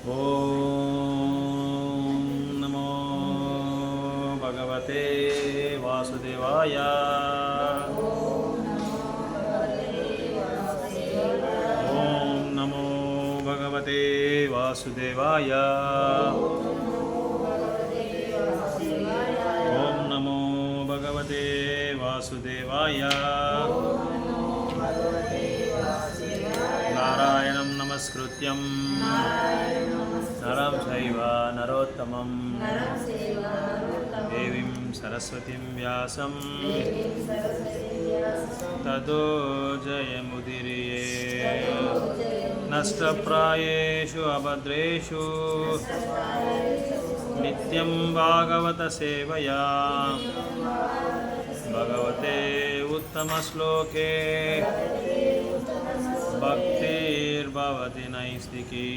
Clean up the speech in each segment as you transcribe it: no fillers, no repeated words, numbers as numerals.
ओम नमो भगवते वासुदेवाय। ओम नमो भगवते वासुदेवाय। ओम नमो भगवते वासुदेवाय। नारायणं नमस्कृत्यं नरं चैव नरोत्तमं देवीं सरस्वतीं व्यासं ततो जयमुदीरये। नष्टप्रायेषु अभद्रेषु नित्यं भागवत सेवया भगवते उत्तमश्लोके भक्तिर्भवति नैष्टिकी।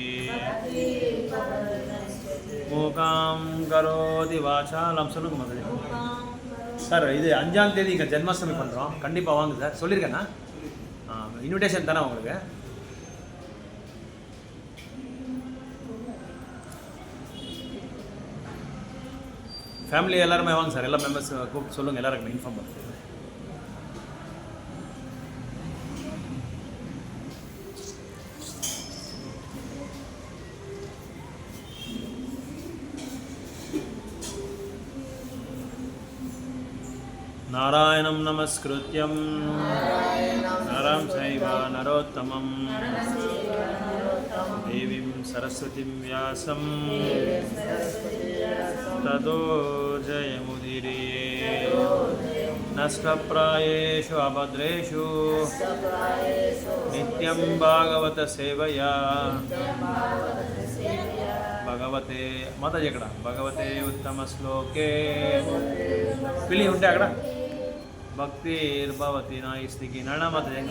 மூகாம் கரோதி வாசாலம். சொல்லுங்க முதல்ல சார். இது 5ஆம் தேதி இங்கே ஜென்மாஷ்டமி பண்ணுறோம், கண்டிப்பாக வாங்க சார். சொல்லியிருக்கேண்ணா, இன்விடேஷன் தானே உங்களுக்கு. ஃபேமிலி எல்லாருமே வாங்க சார். எல்லா மெம்பர்ஸ் கூப்பிட்டு சொல்லுங்கள், எல்லாருக்குமே இன்ஃபார்ம் பண்ணுங்க. नारायणं नमस्कृत्यं नरं चैव नरोत्तमं देवीं सरस्वतीं व्यासं ततो जयमुदीरये। नष्टप्रायेषु अभद्रेषु नित्यं भागवत सेवया भगवते माताजी अక్కడ भगवते उत्तम श्लोके पिली ఉంటే అక్కడ भक्तिर्भवति नैष्टिकी. नारायण माताजी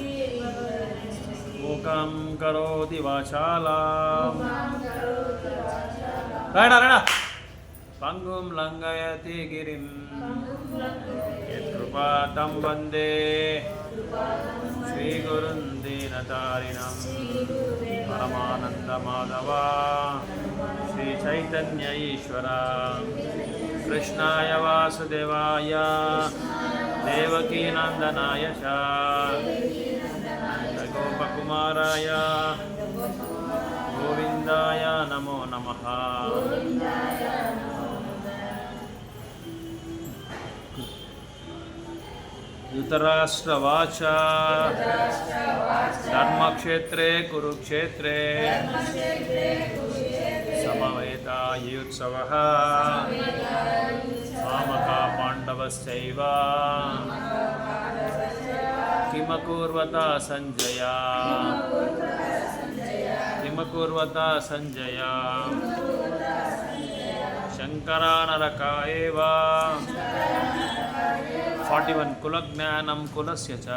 मूकं करोति वाचालां रायडा रायडा पंगुं लंघयति गिरिं यत्कृपातं वन्दे श्रीगुरुं दीनतारिणं परमानन्दमाधवा श्रीचैतन्य ईश्वरा कृष्णाय वासुदेवाय देवकीनन्दनाय च गोपकुमाराय गोविन्दाय नमो नमः। धृतराष्ट्रवाचा धर्मक्षेत्रे कुरुक्षेत्रे समवेतायुत्सवः मामका पाण्डवश्चैव किमकुर्वत सञ्जय किमकुर्वत सञ्जय शङ्करानरका एव 41 कुलज्ञानं कुलस्य च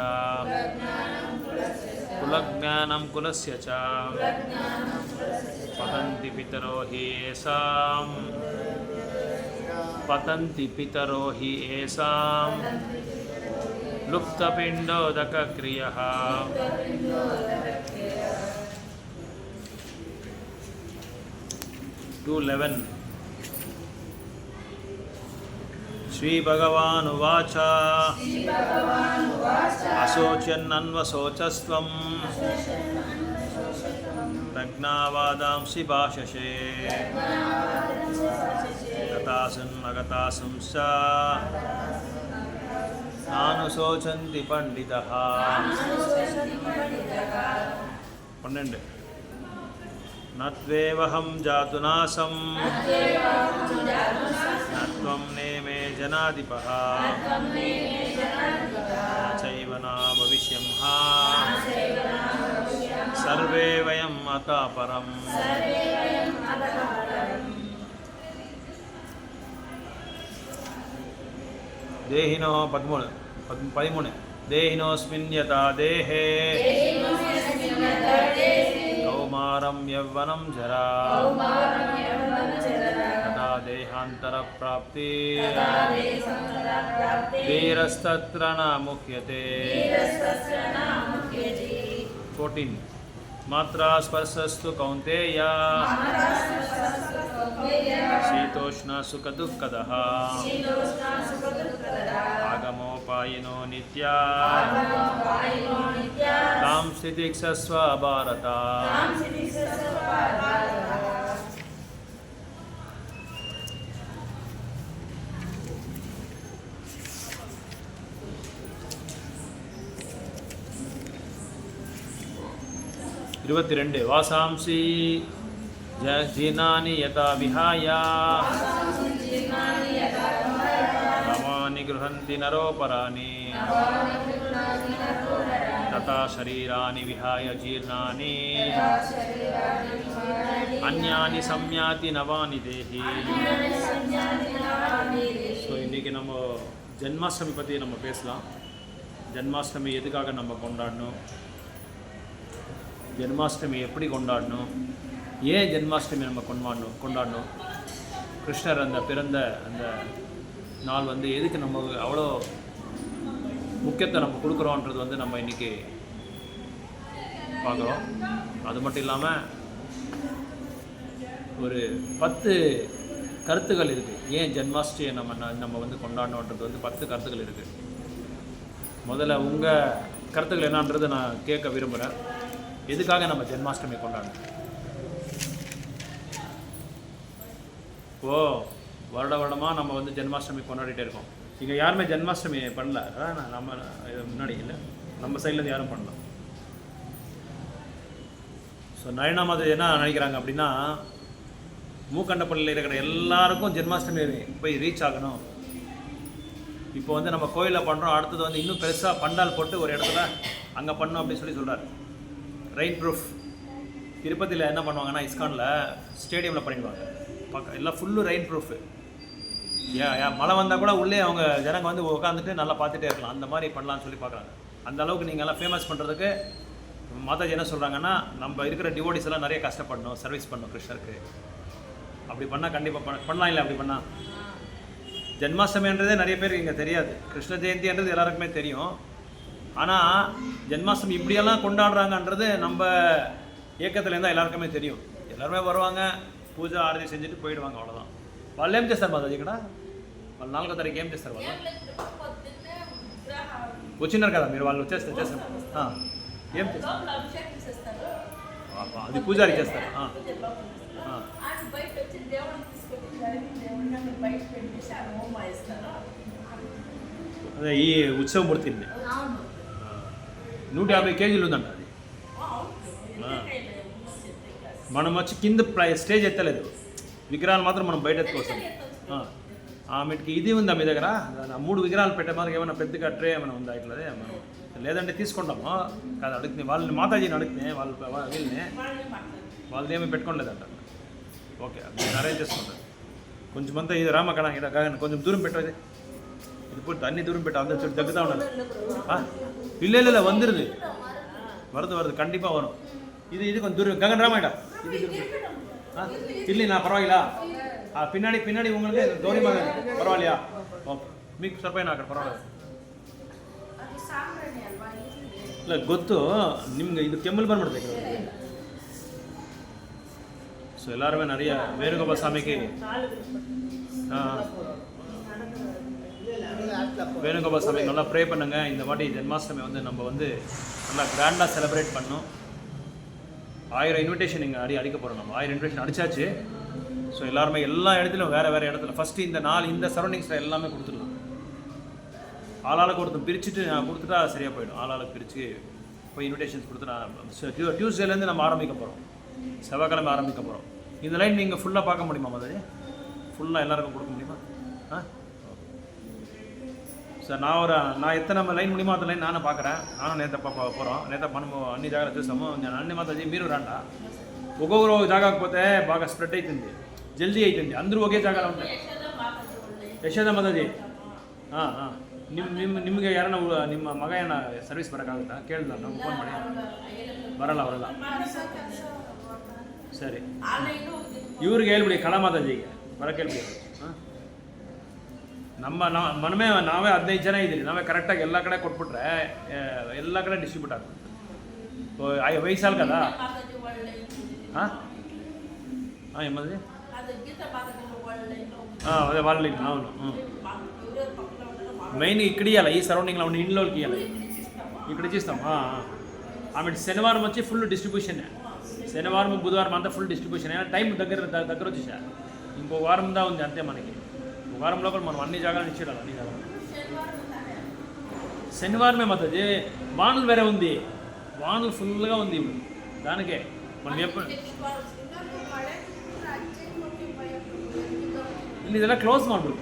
कुलज्ञानं कुलस्य च पतन्ति पितरो हि येषां पतन्ति पितरो हि येषां लुप्तपिण्डोदकक्रियः। श्रीभगवानुवाच अशोच्यन्नन्वशोचस्त्वं प्रज्ञावादांसि भाषसे गतासुन्नगतासुंश्च नानुशोचन्ति पण्डितः। 12 न त्वेवहं जातुनासं न त्वं नेमे जनाधिपः चैव न भविष्यंः सर्वे वयं अतः परम्। देहिनो 13 देहिनोऽस्मिन् यथा देहे कौमारं यौवनं जरा तथा देहान्तरप्राप्ति धीरस्तत्र न मुह्यते। 14 मात्रा स्पर्शस्तु कौन्तेय शीतोष्ण सुखदुःखदः आगमोपायिनो नित्या तां स्थितिक्षस्व भारत. இருபத்தி வாசாம்சி ஜீர்ணானி யதா விஹாய நமானி கிருஹந்தி நரோபராணி ததா ஷரீராணி விஹாய ஜீர்ணானி அந்யானி சம்யாதி நவானி தேஹி. ஸோ இன்றைக்கி நம்ம ஜென்மாஷ்டமி பற்றி நம்ம பேசலாம். ஜென்மாஷ்டமி எதுக்காக நம்ம கொண்டாடணும், ஜென்மாஷ்டமி எப்படி கொண்டாடணும், ஏன் ஜென்மாஷ்டமி நம்ம கொண்டாடணும், கிருஷ்ணர் அந்த பிறந்த அந்த நாள் வந்து எதுக்கு நம்ம அவ்வளோ முக்கியத்தை நம்ம கொடுக்குறோன்றது வந்து நம்ம இன்றைக்கி பார்க்குறோம். அது மட்டும் இல்லாமல் ஒரு 10 கருத்துக்கள் இருக்குது ஏன் ஜென்மாஷ்டமியை நம்ம வந்து கொண்டாடணுன்றது வந்து 10 கருத்துக்கள் இருக்குது. முதல்ல உங்கள் கருத்துக்கள் என்னன்றதை நான் கேட்க விரும்புகிறேன். எதுக்காக நம்ம ஜென்மாஷ்டமி கொண்டாடணும்? வருடமாக நம்ம வந்து ஜென்மாஷ்டமி கொண்டாடிட்டே இருக்கோம். இங்கே யாருமே ஜென்மாஷ்டமி பண்ணல, நம்ம முன்னாடி இல்லை, நம்ம சைட்லேருந்து யாரும் பண்ணல. ஸோ நயனா மாதிரி என்ன நினைக்கிறாங்க அப்படின்னா, மூக்கண்டப்பள்ளியில் இருக்கிற எல்லாருக்கும் ஜென்மாஷ்டமி போய் ரீச் ஆகணும். இப்போ வந்து நம்ம கோயிலில் பண்ணுறோம், அடுத்தது வந்து இன்னும் பெருசாக பண்டால் போட்டு ஒரு இடத்துல அங்கே பண்ணோம் அப்படின்னு சொல்கிறார். ரெயின் ப்ரூஃப் திருப்பதியில் என்ன பண்ணுவாங்கன்னா, இஸ்கானில் ஸ்டேடியமில் பண்ணிடுவாங்க, எல்லாம் ஃபுல்லு ரெயின் ப்ரூஃபு. மழை வந்தால் கூட உள்ளே அவங்க ஜனங்க வந்து உட்காந்துட்டு நல்லா பார்த்துட்டே இருக்கலாம். அந்த மாதிரி பண்ணலான்னு சொல்லி பார்க்குறாங்க. அந்த அளவுக்கு நீங்கள் எல்லாம் ஃபேமஸ் பண்ணுறதுக்கு மாதாஜி என்ன சொல்கிறாங்கன்னா, நம்ம இருக்கிற டிவோடிஸ் எல்லாம் நிறைய கஷ்டப்படணும், சர்வீஸ் பண்ணணும் கிருஷ்ணருக்கு. அப்படி பண்ணால் கண்டிப்பாக பண்ணலாம். இல்லை அப்படி பண்ணால் ஜென்மாஷ்டமின்றதே நிறைய பேருக்கு இங்கே தெரியாது. கிருஷ்ண ஜெயந்தின்றது எல்லாருக்குமே தெரியும். ஆனால் ஜென்மாஷ்டமி இப்படியெல்லாம் கொண்டாடுறாங்கன்றது நம்ம இயக்கத்தில் இருந்தால் எல்லாருக்குமே தெரியும். எல்லாருமே வருவாங்க, పూజ ఆరతి செஞ்சுட்டு పోయిடுவாங்க, అவ்வளவுதான். వాళ్ళు ఏం చేస్తారు మాతాజీ ఇక్కడ? వాళ్ళు 4వ తారీఖు ఏం చేస్తారు? వాళ్ళు వచ్చినారు కదా మీరు, వాళ్ళు చేస్తారు ఏం చేస్తారు? అది పూజారి చేస్తారు. అదే ఈ ఉత్సవమూర్తిని 150 కేజీలు ఉందంట అది. మనం వచ్చి కింద స్టేజ్ ఎత్తలేదు, విగ్రహాలు మాత్రం మనం బయట ఎత్తుకోసం. ఆమెకి ఇది ఉందా మీ దగ్గర? 3 విగ్రహాలు పెట్టే మనకి ఏమైనా పెద్దగా ట్రే ఏమైనా ఉందా ఇట్లదే? మనం లేదంటే తీసుకుంటాము కాదు. అడుగుతుంది వాళ్ళని, మాతాజీని అడుగుతుంది, వీళ్ళని వాళ్ళది ఏమీ పెట్టుకోలేదంట. ఓకే, నేను అరేంజ్ చేసుకుంటాను. కొంచెం అంతా ఇది రామకణ ఇలా కొంచెం దూరం పెట్టదు, இது போட்டு தண்ணி தூரம் போய்ட்டு அந்த சொல்லி தக்கு தான் உடனே. இல்லை இல்லை வந்துடுது, வருது கண்டிப்பாக வரும். இது கொஞ்சம் தூரம் கங்கன் ராமாயிடா, இல்லை நான் பரவாயில்லையா? பின்னாடி உங்களுக்கு கௌரிமாக பரவாயில்லையா? ஓகே, మీకు సరిపోయినా అక్కడ పర్వాలేదు. ಇಲ್ಲ ಗೊತ್ತು ನಿಮ್ಗೆ, ಇದು ಕೆಮ್ಮಲ್ ಬಂದ್ಬಿಡುತ್ತೆ. ஸோ எல்லாருமே நிறைய வேணுகோபால் சாமிக்கு வேணுகோபால் சாமிக்கு நல்லா ப்ரே பண்ணுங்க. இந்த வாட்டி ஜென்மாஷ்டமி வந்து நம்ம வந்து நல்லா கிராண்டாக செலிப்ரேட் பண்ணோம். 1000 இன்விடேஷன் இங்கே அடிக்க போகிறோம். நம்ம 1000 இன்விடேஷன் அடித்தாச்சு. ஸோ எல்லாருமே எல்லா இடத்துலையும் வேறு இடத்துல ஃபஸ்ட்டு இந்த சரௌண்டிங்ஸில் எல்லாமே கொடுத்துடலாம். ஆளாளுக்கு ஒருத்தர் பிரிச்சுட்டு கொடுத்துட்டா சரியாக போயிடும். ஆளாளுக்கு பிரித்து போய் இன்விடேஷன்ஸ் கொடுத்துட்டா டியூஸ்டேலேருந்து நம்ம ஆரம்பிக்க போகிறோம், செவ்வாய்க்கிழமை ஆரம்பிக்க போகிறோம். இந்த லைன் நீங்கள் ஃபுல்லாக பார்க்க முடியுமா மாதிரி? ஃபுல்லாக எல்லாருக்கும் கொடுக்க முடியுமா? సార్ నా ఎత్తన లైన్ ముడి మాత లైన్ నాన్న పాకరా నాన్న నేత పోகிறோம். నేత మనము అన్ని జాగాలు చూసాము. నేను అన్ని మాతాజీ మీరు రండా. ఒక్కొక్కరు జాగాకపోతే బాగా స్ప్రెడ్ అవుతుంది, జల్దీ అవుతుంది. అందరూ ఒకే జాగాలో ఉంటాయి. ಯಶೋಧ ಮಾತಾಜಿ, ನಿಮಗೆ ಯಾರನ್ನ ನಿಮ್ಮ ಮಗ ಏನ ಸರ್ವಿಸ್ ಬರೋಕ್ಕಾಗುತ್ತಾ? ಕೇಳಿದ ನಾವು ಫೋನ್ ಮಾಡಿ. ಬರಲ್ಲ ಸರಿ, ಇವ್ರಿಗೆ ಹೇಳ್ಬಿಡಿ, ಕಳಾ ಮಾತಾಜಿಗೆ ಬರೋಕ್ಕೆ ಹೇಳ್ಬಿಡಿ. ನಾವೇ 15 ಜನ ಇದ್ದೀರಿ. ನಾವೇ ಕರೆಕ್ಟಾಗಿ ಎಲ್ಲ ಕಡೆ ಕೊಟ್ಬಿಟ್ರೆ ಎಲ್ಲ ಕಡೆ ಡಿಸ್ಟ್ರಿಬ್ಯೂಟ್ ಆಗ್ತದೆ. వయసాలు కదా ఏమది అదే వాళ్ళ అవును మెయిన్ ఇక్కడ ఇవ్వాలి ఈ సరౌండింగ్లో ఉన్న ఇంట్లోకి ఇవ్వాలి ఇక్కడ ఇచ్చిస్తాం ఆమె శనివారం వచ్చి ఫుల్ డిస్ట్రిబ్యూషన్ శనివారం బుధవారం అంతా ఫుల్ డిస్ట్రిబ్యూషన్ టైం దగ్గర వచ్చేసా ఇంకో వారం దా ఉంది అంతే మనకి ఒక వారం లోపల మనం అన్ని జాగాలను ఇచ్చేయాలి అన్ని జాగాలు శనివారమే మద్దతు వానలు వేరే ఉంది వానలు ఫుల్గా ఉంది ఇప్పుడు దానికే మనం ఎప్పుడు ಇದೆಲ್ಲ ಕ್ಲೋಸ್ ಮಾಡ್ಬಿಡು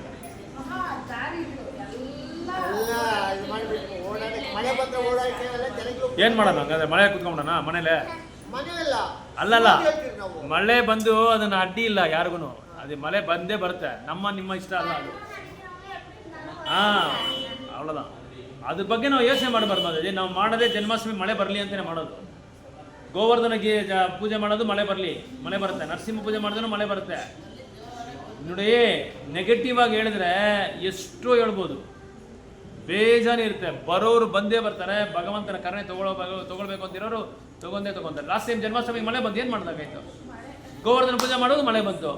ಏನು ಮಾಡೋಣ ಹಂಗಾದ್ರೆ ಮಳೆ ಕುತ್ಕೊಂಡ್ಬಿಡೋಣ ಮನೇಲೆ ಅಲ್ಲಲ್ಲ ಮಳೆ ಬಂದು ಅದನ್ನ ಅಡ್ಡಿ ಇಲ್ಲ ಯಾರಿಗೂ ಅದು ಮಳೆ ಬಂದೇ ಬರುತ್ತೆ ನಿಮ್ಮ ಇಷ್ಟ ಅಲ್ಲ ಅದು ಅವಳದ ಅದ್ರ ಬಗ್ಗೆ ನಾವು ಯೋಚನೆ ಮಾಡಬಾರ್ದು ಅದೇ ನಾವು ಮಾಡೋದೇ ಜನ್ಮಾಷ್ಟಮಿ ಮಳೆ ಬರಲಿ ಅಂತಲೇ ಮಾಡೋದು ಗೋವರ್ಧನಗೆ ಪೂಜೆ ಮಾಡೋದು ಮಳೆ ಬರಲಿ ಮಳೆ ಬರುತ್ತೆ ನರಸಿಂಹ ಪೂಜೆ ಮಾಡಿದ್ರು ಮಳೆ ಬರುತ್ತೆ ನೋಡಿ ನೆಗೆಟಿವ್ ಆಗಿ ಹೇಳಿದ್ರೆ ಎಷ್ಟೋ ಹೇಳ್ಬೋದು ಬೇಜಾನೇ ಇರುತ್ತೆ ಬರೋರು ಬಂದೇ ಬರ್ತಾರೆ ಭಗವಂತನ ಕರುಣೆ ತಗೊಳ್ಬೇಕು ಅಂತಿರೋರು ತಗೊಂತಾರೆ ಲಾಸ್ಟ್ ಟೈಮ್ ಜನ್ಮಾಷ್ಟಮಿಗೆ ಮಳೆ ಬಂದು ಏನು ಮಾಡ್ದಾಗಾಯ್ತು ಗೋವರ್ಧನ ಪೂಜೆ ಮಾಡೋದು ಮಳೆ ಬಂತು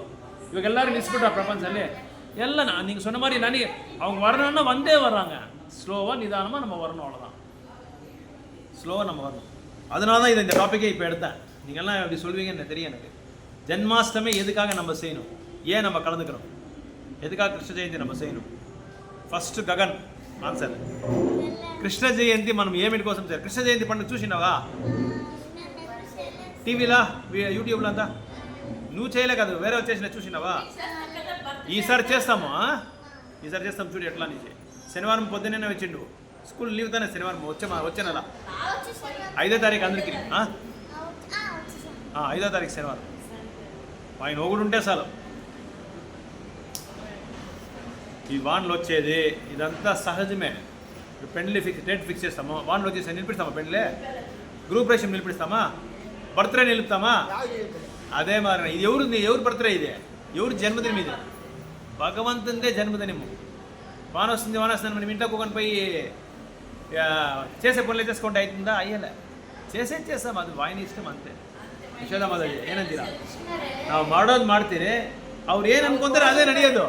ಇವಾಗ ಎಲ್ಲರೂ ನಿಲ್ಲಿಸ್ಬಿಟ್ರ ಪ್ರಪಂಚದಲ್ಲಿ ಎಲ್ಲ நீங்கள் சொன்ன மாதிரி நானே அவங்க வரணும்னா வந்தே வர்றாங்க ஸ்லோவாக நிதானமாக நம்ம வரணும் அவ்வளோதான் ஸ்லோவாக நம்ம வரணும் அதனால தான் இந்த டாப்பிக்கே இப்போ எடுத்தேன் நீங்கள்லாம் எப்படி சொல்வீங்கன்னு தெரியும் எனக்கு ஜென்மாஷ்டமி எதுக்காக நம்ம செய்யணும் ஏன் நம்ம கலந்துக்கிறோம் எதுக்காக கிருஷ்ண ஜெயந்தி நம்ம செய்யணும் ఫస్ట్ గగన్ ఆన్సర్ కృష్ణ జయంతి మనం ఏమిటి కోసం చేయాలి కృష్ణ జయంతి పండుగ చూసినావా టీవీలా యూట్యూబ్లో అంతా నువ్వు చేయలే కదా వేరే వచ్చేసిన చూసినావా ఈసారి చేస్తాము చూడు ఎట్లా నుంచి శనివారం పొద్దున్నే వచ్చిండు స్కూల్ లీవ్ తానే శనివారం వచ్చే నెల 5వ తారీఖు అందరికీ 5వ తారీఖు శనివారం ఆయన ఒకడు ఉంటే చాలు ఈ వాన్లు వచ్చేది ఇదంతా సహజమే పెండ్లి డేట్ ఫిక్స్ చేస్తాము వాన్లు వచ్చేసి నిలిపిస్తామా పెండ్లే గ్రూప్ రేషన్ నిలిపిస్తామా బర్త్డే నిలుపుతామా అదే మరి ఇది ఎవరు బర్త్డే ఇది ఎవరు జన్మదినం ఇది భగవంతునిదే జన్మదినము వాన వస్తుంది మనం ఇంట్లో కూకొని పోయి చేసే పనులు చేసుకుంటే అవుతుందా అయ్యలే చేస్తాం ಅದು ವಾಯಿನ ಇಷ್ಟ ಅಂತೆ ವಿಷಯದ ಮಾದರಿ ಏನಂತೀರಾ ನಾವು ಮಾಡೋದು ಮಾಡ್ತೀರಿ ಅವ್ರು ಏನು ಅನ್ಕೊಂತಾರೆ ಅದೇ ನಡೆಯೋದು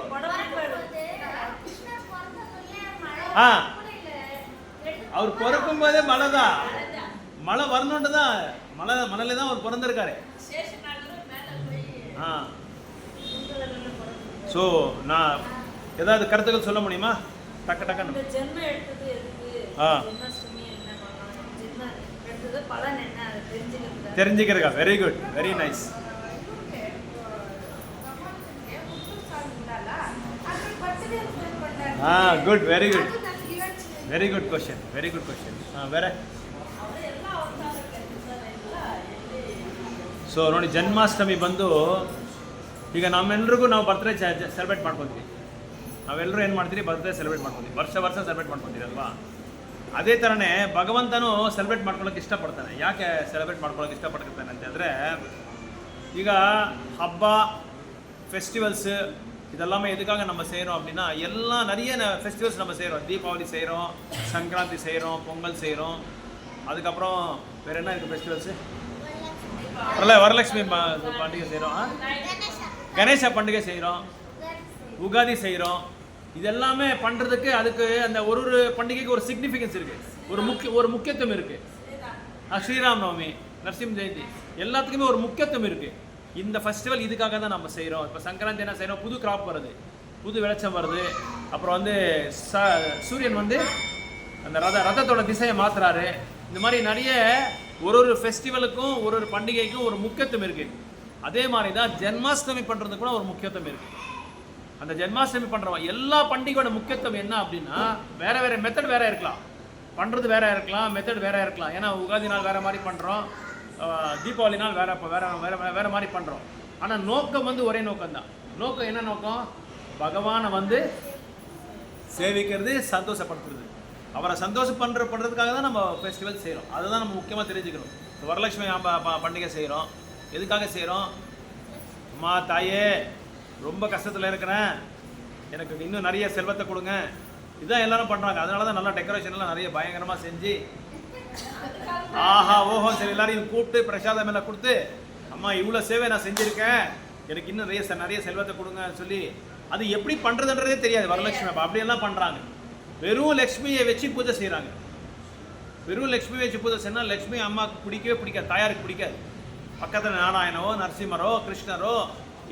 அவர் பிறக்கும் போதே மழை வரணுன்ட்டு தான் மழையில தான் அவர் பிறந்திருக்காரு ஸோ நான் ஏதாவது கருத்துக்கள் சொல்ல முடியுமா டக்குன்னு தெரிஞ்சுக்கிறதுக்கா very good very nice good very good question ಬೇರೆ ಸೊ ನೋಡಿ ಜನ್ಮಾಷ್ಟಮಿ ಬಂದು ಈಗ ನಮ್ಮೆಲ್ರಿಗೂ ನಾವು ಬರ್ತ್ಡೇ ಸೆಲೆಬ್ರೇಟ್ ಮಾಡ್ಕೊತೀವಿ ನಾವೆಲ್ಲರೂ ಏನು ಮಾಡ್ತೀರಿ ಬರ್ತ್ಡೇ ಸೆಲೆಬ್ರೇಟ್ ಮಾಡ್ಕೊತೀವಿ ವರ್ಷ ಸೆಲೆಬ್ರೇಟ್ ಮಾಡ್ಕೊತೀರಿ ಅಲ್ವಾ ಅದೇ ಥರನೇ ಭಗವಂತನೂ ಸೆಲೆಬ್ರೇಟ್ ಮಾಡ್ಕೊಳ್ಳೋಕೆ ಇಷ್ಟಪಡ್ತಾನೆ ಯಾಕೆ ಸೆಲೆಬ್ರೇಟ್ ಮಾಡ್ಕೊಳ್ಳೋಕೆ ಇಷ್ಟಪಡ್ತಾನೆ ಅಂತಂದರೆ ಈಗ ಹಬ್ಬ ஃபெஸ்டிவல்ஸ் இதெல்லாமே எதுக்காக நம்ம செய்கிறோம் அப்படின்னா எல்லாம் நிறைய ஃபெஸ்டிவல்ஸ் நம்ம செய்கிறோம் தீபாவளி செய்கிறோம் சங்கராந்தி செய்கிறோம் பொங்கல் செய்கிறோம் அதுக்கப்புறம் வேறு என்ன இருக்குது ஃபெஸ்டிவல்ஸு வரலட்சுமி பண்டிகை செய்கிறோம் கணேச பண்டிகை செய்கிறோம் உகாதி செய்கிறோம் இது எல்லாமே பண்ணுறதுக்கு அதுக்கு அந்த ஒரு பண்டிகைக்கு ஒரு சிக்னிஃபிகன்ஸ் இருக்குது ஒரு முக்கியத்துவம் இருக்குது ஸ்ரீராம் நவமி நரசிம்ம ஜெயந்தி எல்லாத்துக்குமே ஒரு முக்கியத்துவம் இருக்குது இந்த ஃபெஸ்டிவல் இதுக்காக தான் நம்ம செய்கிறோம் இப்போ சங்கராந்தி என்ன செய்கிறோம் புது கிராப் வருது புது வெளிச்சம் வருது அப்புறம் வந்து சூரியன் வந்து அந்த ரதத்தோட திசையை மாற்றுறாரு இந்த மாதிரி நிறைய ஒரு ஃபெஸ்டிவலுக்கும் ஒரு பண்டிகைக்கும் ஒரு முக்கியத்துவம் இருக்குது அதே மாதிரி தான் ஜென்மாஷ்டமி பண்ணுறதுக்கு கூட ஒரு முக்கியத்துவம் இருக்குது அந்த ஜென்மாஷ்டமி பண்ணுறவன் எல்லா பண்டிகையோட முக்கியத்துவம் என்ன அப்படின்னா வேறு மெத்தட் வேறு இருக்கலாம் பண்ணுறது வேறு இருக்கலாம் மெத்தட் வேறு இருக்கலாம் ஏன்னா உகாதி நாள் வேறு மாதிரி பண்ணுறோம் தீபாவளி நாள் வேறு மாதிரி பண்ணுறோம் ஆனால் நோக்கம் வந்து ஒரே நோக்கம்தான் நோக்கம் என்ன நோக்கம் பகவானை வந்து சேவிக்கிறது சந்தோஷப்படுத்துறது அவரை சந்தோஷம் பண்ணுறதுக்காக தான் நம்ம ஃபெஸ்டிவல் செய்கிறோம் அதுதான் நம்ம முக்கியமாக தெரிஞ்சுக்கணும் வரலட்சுமி பண்டிகை செய்கிறோம் எதுக்காக செய்கிறோம் அம்மா தாயே ரொம்ப கஷ்டத்தில் இருக்கிறேன் எனக்கு இன்னும் நிறைய செல்வத்தை கொடுங்க இதுதான் எல்லாரும் பண்ணுறாங்க அதனால தான் நல்லா டெக்கரேஷன்லாம் நிறைய பயங்கரமாக செஞ்சு ஆஹா ஓஹோ சரி எல்லாரையும் கூப்பிட்டு பிரசாதம் எல்லாம் கொடுத்து, அம்மா இவ்வளோ சேவை நான் செஞ்சுருக்கேன், எனக்கு இன்னும் நிறைய செல்வத்தை கொடுங்கன்னு சொல்லி, அது எப்படி பண்ணுறதுன்றதே தெரியாது வரலட்சுமி. அப்போ அப்படியெல்லாம் பண்ணுறாங்க. வெறும் லக்ஷ்மியை வச்சு பூஜை செய்கிறாங்க. வெறும் லக்ஷ்மியை வச்சு பூஜை செய்யணும். லக்ஷ்மி அம்மாவுக்கு பிடிக்கவே பிடிக்காது, தாயாருக்கு பிடிக்காது. பக்கத்தில் நாராயணவோ நரசிம்மரோ கிருஷ்ணரோ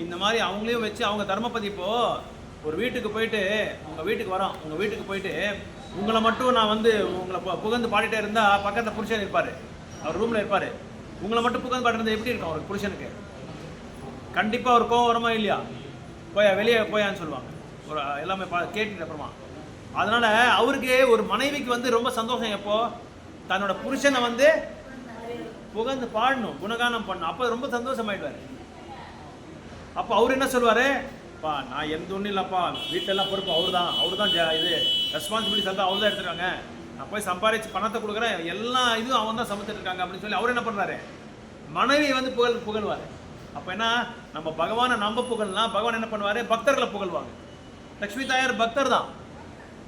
இந்த மாதிரி அவங்களையும் வச்சு அவங்க தர்மபதி. இப்போது ஒரு வீட்டுக்கு போயிட்டு உங்கள் வீட்டுக்கு வரோம், உங்கள் வீட்டுக்கு போயிட்டு உங்களை மட்டும் நான் வந்து உங்களை புகழ்ந்து பாடிட்டே இருந்தால் பக்கத்தில் புருஷன் இருப்பார், அவர் ரூமில் இருப்பார். உங்களை மட்டும் புகழ்ந்து பாடிட்டு இருந்தால் எப்படி இருக்கும் அவருக்கு புருஷனுக்கு? கண்டிப்பாக ஒரு கோவம் வரமா இல்லையா? போயா வெளியே போயான்னு சொல்லுவாங்க ஒரு எல்லாமே கேட்டுட்டு அப்புறமா. அதனால் அவருக்கு ஒரு மனைவிக்கு வந்து ரொம்ப சந்தோஷம் எப்போ தன்னோட புருஷனை வந்து புகழ்ந்து பாடணும், குணகானம் பண்ணணும். அப்போ ரொம்ப சந்தோஷமாயிடுவார். அப்போ அவர் என்ன சொல்லுவார், பா நான் எந்த ஒன்றும் இல்லைப்பா, வீட்டிலலாம் பொறுப்பு அவர் தான் இது ரெஸ்பான்சிபிலிட்டிஸ் எல்லாம் அவர் தான் எடுத்துருக்காங்க, நான் போய் சம்பாதிச்சு பணத்தை கொடுக்குறேன், எல்லா இதுவும் அவங்க தான் சமைச்சிட்டு இருக்காங்க அப்படின்னு சொல்லி அவர் என்ன பண்ணுறாரு, மனைவியை வந்து புகழ்வார். அப்போ என்ன, நம்ம பகவானை நம்ம புகழ்லாம், பகவான் என்ன பண்ணுவார், பக்தர்களை புகழ்வாங்க. லக்ஷ்மி தாயார் பக்தர் தான்,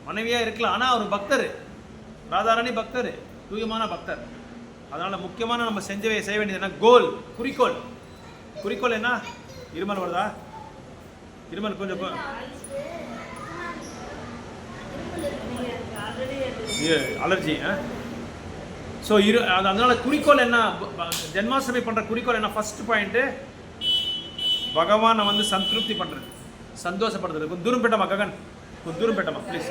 மனைவியாக இருக்கலாம், ஆனால் அவர் பக்தர், ராதாராணி பக்தர், தூயமான பக்தர். அதனால் முக்கியமான நம்ம செய்ய வேண்டியது என்ன, குறிக்கோள் என்ன? இருமல் வருதா? இருமல் கொஞ்சம் அலர்ஜி. ஸோ அதனால குறிக்கோள் என்ன, ஜென்மாஷ்டமி பண்ணுற குறிக்கோள் என்ன? ஃபர்ஸ்ட் பாயிண்ட்டு பகவானை வந்து சந்திருப்தி பண்ணுறது, சந்தோஷப்படுறது. கொஞ்சம் தூரம் பெட்டமா ககன், கொஞ்சம் தூரம் பெட்டமா ப்ளீஸ்.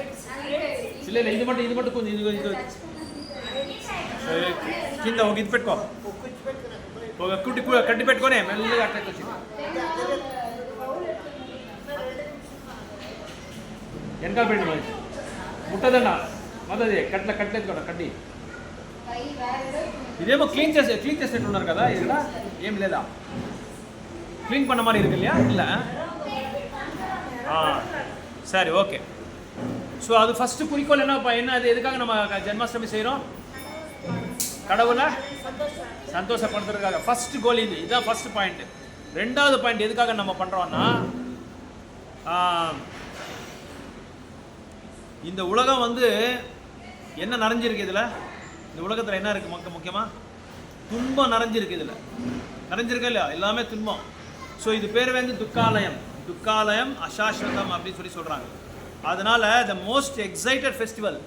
இல்லை இது மட்டும் கொஞ்சம் இது కింద ఒక ఇది పెట్టుకో, ఒక కట్టి పెట్టుకొని మెల్లగా అట్లా వచ్చి వెనకాల పెట్టి ముట్టదండ మొదది కట్టలేదు కడ్డి. ఇదేమో క్లీన్ చేసినట్టున్నారు కదా, ఇక్కడ ఏం లేదా, క్లీన్ பண்ண மாதிரி இருக்கு இல்லையா? இல்லை சரி ஓகே. ஸோ அது ஃபஸ்ட்டு குறிக்கோள் என்ன, அது எதுக்காக நம்ம ஜென்மாஷ்டமி செய்கிறோம்? கடவுளை சந்தோஷப்படுத்துறதுக்காக. ஃபர்ஸ்ட் கோல் இதுதான் ஃபர்ஸ்ட் பாயிண்ட். ரெண்டாவது பாயிண்ட் எதுக்காக நம்ம பண்ணுறோன்னா, இந்த உலகம் வந்து என்ன நிறைஞ்சிருக்கு இதில், இந்த உலகத்தில் என்ன இருக்குது முக்கியமாக? துன்பம் நிறைஞ்சிருக்கு. இதில் நிறைஞ்சிருக்கா இல்லையா? எல்லாமே துன்பம். ஸோ இது பேர் வந்து துக்காலயம் அசாஸ்வதம் அப்படின்னு சொல்கிறாங்க. அதனால் த மோஸ்ட் எக்ஸைட்டட் ஃபெஸ்டிவல்,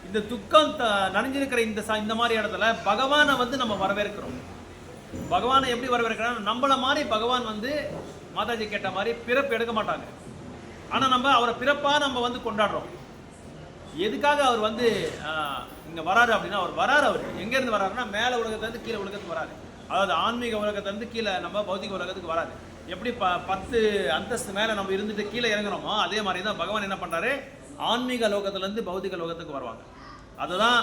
இந்த துக்கம் நனைஞ்சிருக்கிற இந்த மாதிரி இடத்துல பகவானை வந்து நம்ம வரவேற்கிறோம். பகவானை எப்படி வரவேற்கிறோம்? நம்மளை மாதிரி பகவான் வந்து மாதாஜி கேட்ட மாதிரி பிறப்பு எடுக்க மாட்டாங்க, ஆனால் நம்ம அவரை பிறப்பாக நம்ம வந்து கொண்டாடுறோம். எதுக்காக அவர் வந்து இங்கே வராரு அப்படின்னா, அவர் எங்கேருந்து வராருன்னா, மேலே உலகத்துலேருந்து கீழே உலகத்துக்கு வராரு. அதாவது ஆன்மீக உலகத்துலேருந்து கீழே நம்ம பௌதிக உலகத்துக்கு வராது. எப்படி 10 அந்தஸ்து மேலே நம்ம இருந்துட்டு கீழே இறங்குறோமோ, அதே மாதிரி தான் பகவான் என்ன பண்ணுறாரு, ஆன்மீக லோகத்துலேருந்து பௌதிக லோகத்துக்கு வருவாங்க. அதுதான்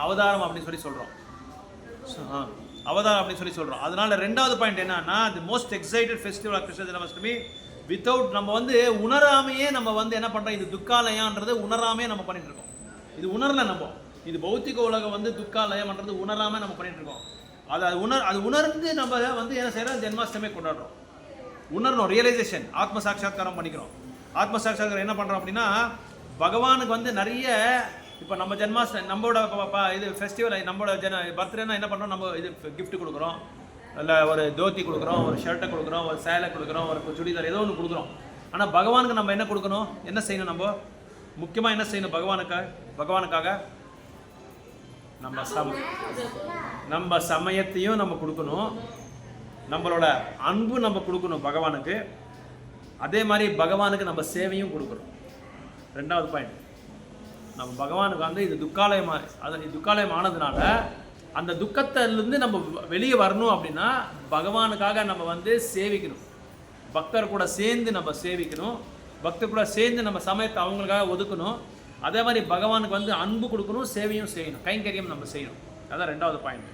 அவதாரம் அப்படின்னு சொல்லி சொல்கிறோம். அவதாரம் அப்படின்னு சொல்லி சொல்கிறோம். அதனால ரெண்டாவது பாயிண்ட் என்னன்னா, the most excited festival of Krishna Janmashtami. Without நம்ம வந்து உணராமையே நம்ம வந்து என்ன பண்ணுறோம், இது துக்காலயன்றது உணராமையே நம்ம பண்ணிட்டு இருக்கோம். இது உணரல நம்ம, இது பௌத்திக உலகம் வந்து துக்காலயம்ன்றது உணராமல் நம்ம பண்ணிட்டு இருக்கோம். அது உணர்ந்து நம்ம வந்து என்ன செய்யறோம், ஜென்மாஷ்டமி கொண்டாடுறோம். உணரணும், ரியலைசேஷன், ஆத்ம சாட்சாத்காரம் பண்ணிக்கிறோம். ஆத்ம சாட்சாத்காரம் என்ன பண்ணுறோம் அப்படின்னா, பகவானுக்கு வந்து நிறைய இப்போ நம்ம நம்மளோட இது ஃபெஸ்டிவல், நம்மளோட பர்த்டேனா என்ன பண்ணுறோம், நம்ம இது கிஃப்ட் கொடுக்குறோம், இல்லை ஒரு தோத்தி கொடுக்குறோம், ஒரு ஷர்ட்டை கொடுக்குறோம், ஒரு சேலை கொடுக்குறோம், ஒரு சுடிதார் ஏதோ ஒன்று கொடுக்குறோம். ஆனால் பகவானுக்கு நம்ம என்ன கொடுக்கணும், என்ன செய்யணும், நம்ம முக்கியமாக என்ன செய்யணும் பகவானுக்காக நம்ம சமயத்தையும் நம்ம கொடுக்கணும், நம்மளோட அன்பு நம்ம கொடுக்கணும் பகவானுக்கு. அதே மாதிரி பகவானுக்கு நம்ம சேவையும் கொடுக்கணும். ரெண்டாவது பாயிண்ட், நம்ம பகவானுக்கு வந்து இது துக்காலயம் ஆனதுனால அந்த துக்கத்திலிருந்து நம்ம வெளியே வரணும் அப்படின்னா பகவானுக்காக நம்ம வந்து சேவிக்கணும். பக்தர் கூட சேர்ந்து நம்ம சேவிக்கணும், பக்தர் கூட சேர்ந்து நம்ம சமயத்தை அவங்களுக்காக ஒதுக்கணும். அதே மாதிரி பகவானுக்கு வந்து அன்பு கொடுக்கணும், சேவையும் செய்யணும், கைங்கரியம் நம்ம செய்யணும். அதான் ரெண்டாவது பாயிண்ட்.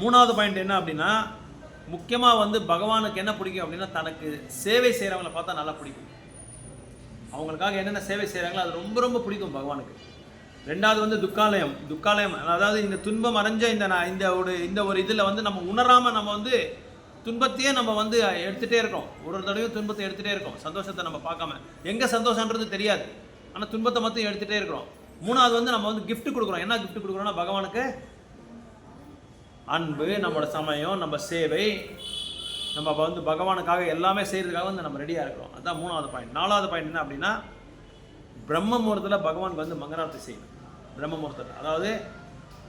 மூணாவது பாயிண்ட் என்ன அப்படின்னா, முக்கியமாக வந்து பகவானுக்கு என்ன பிடிக்கும் அப்படின்னா, தனக்கு சேவை செய்கிறவங்களை பார்த்தா நல்லா பிடிக்கும். அவங்களுக்காக என்னென்ன சேவை செய்கிறாங்களோ அது ரொம்ப ரொம்ப பிடிக்கும் பகவானுக்கு. ரெண்டாவது வந்து துக்காலயம், அதாவது இந்த துன்பம் அடைஞ்ச இந்த ஒரு இதில் வந்து நம்ம உணராமல் நம்ம வந்து துன்பத்தையே நம்ம வந்து எடுத்துகிட்டே இருக்கோம். ஒரு தடவையும் துன்பத்தை எடுத்துகிட்டே இருக்கோம், சந்தோஷத்தை நம்ம பார்க்காம. எங்கே சந்தோஷன்றது தெரியாது, ஆனால் துன்பத்தை மட்டும் எடுத்துகிட்டே இருக்கிறோம். மூணாவது வந்து நம்ம வந்து gift கொடுக்குறோம். என்ன gift கொடுக்குறோம்னா பகவானுக்கு அன்பு, நம்மளோட சமயம், நம்ம சேவை, நம்ம வந்து பகவானுக்காக எல்லாமே செய்கிறதுக்காக வந்து நம்ம ரெடியாக இருக்கிறோம். அதுதான் மூணாவது பாயிண்ட். நாலாவது பாயிண்ட் என்ன அப்படின்னா பிரம்ம முகூர்த்தத்தில் பகவானுக்கு வந்து மங்களாரத்தி செய்யணும். பிரம்ம முகூர்த்தத்தில், அதாவது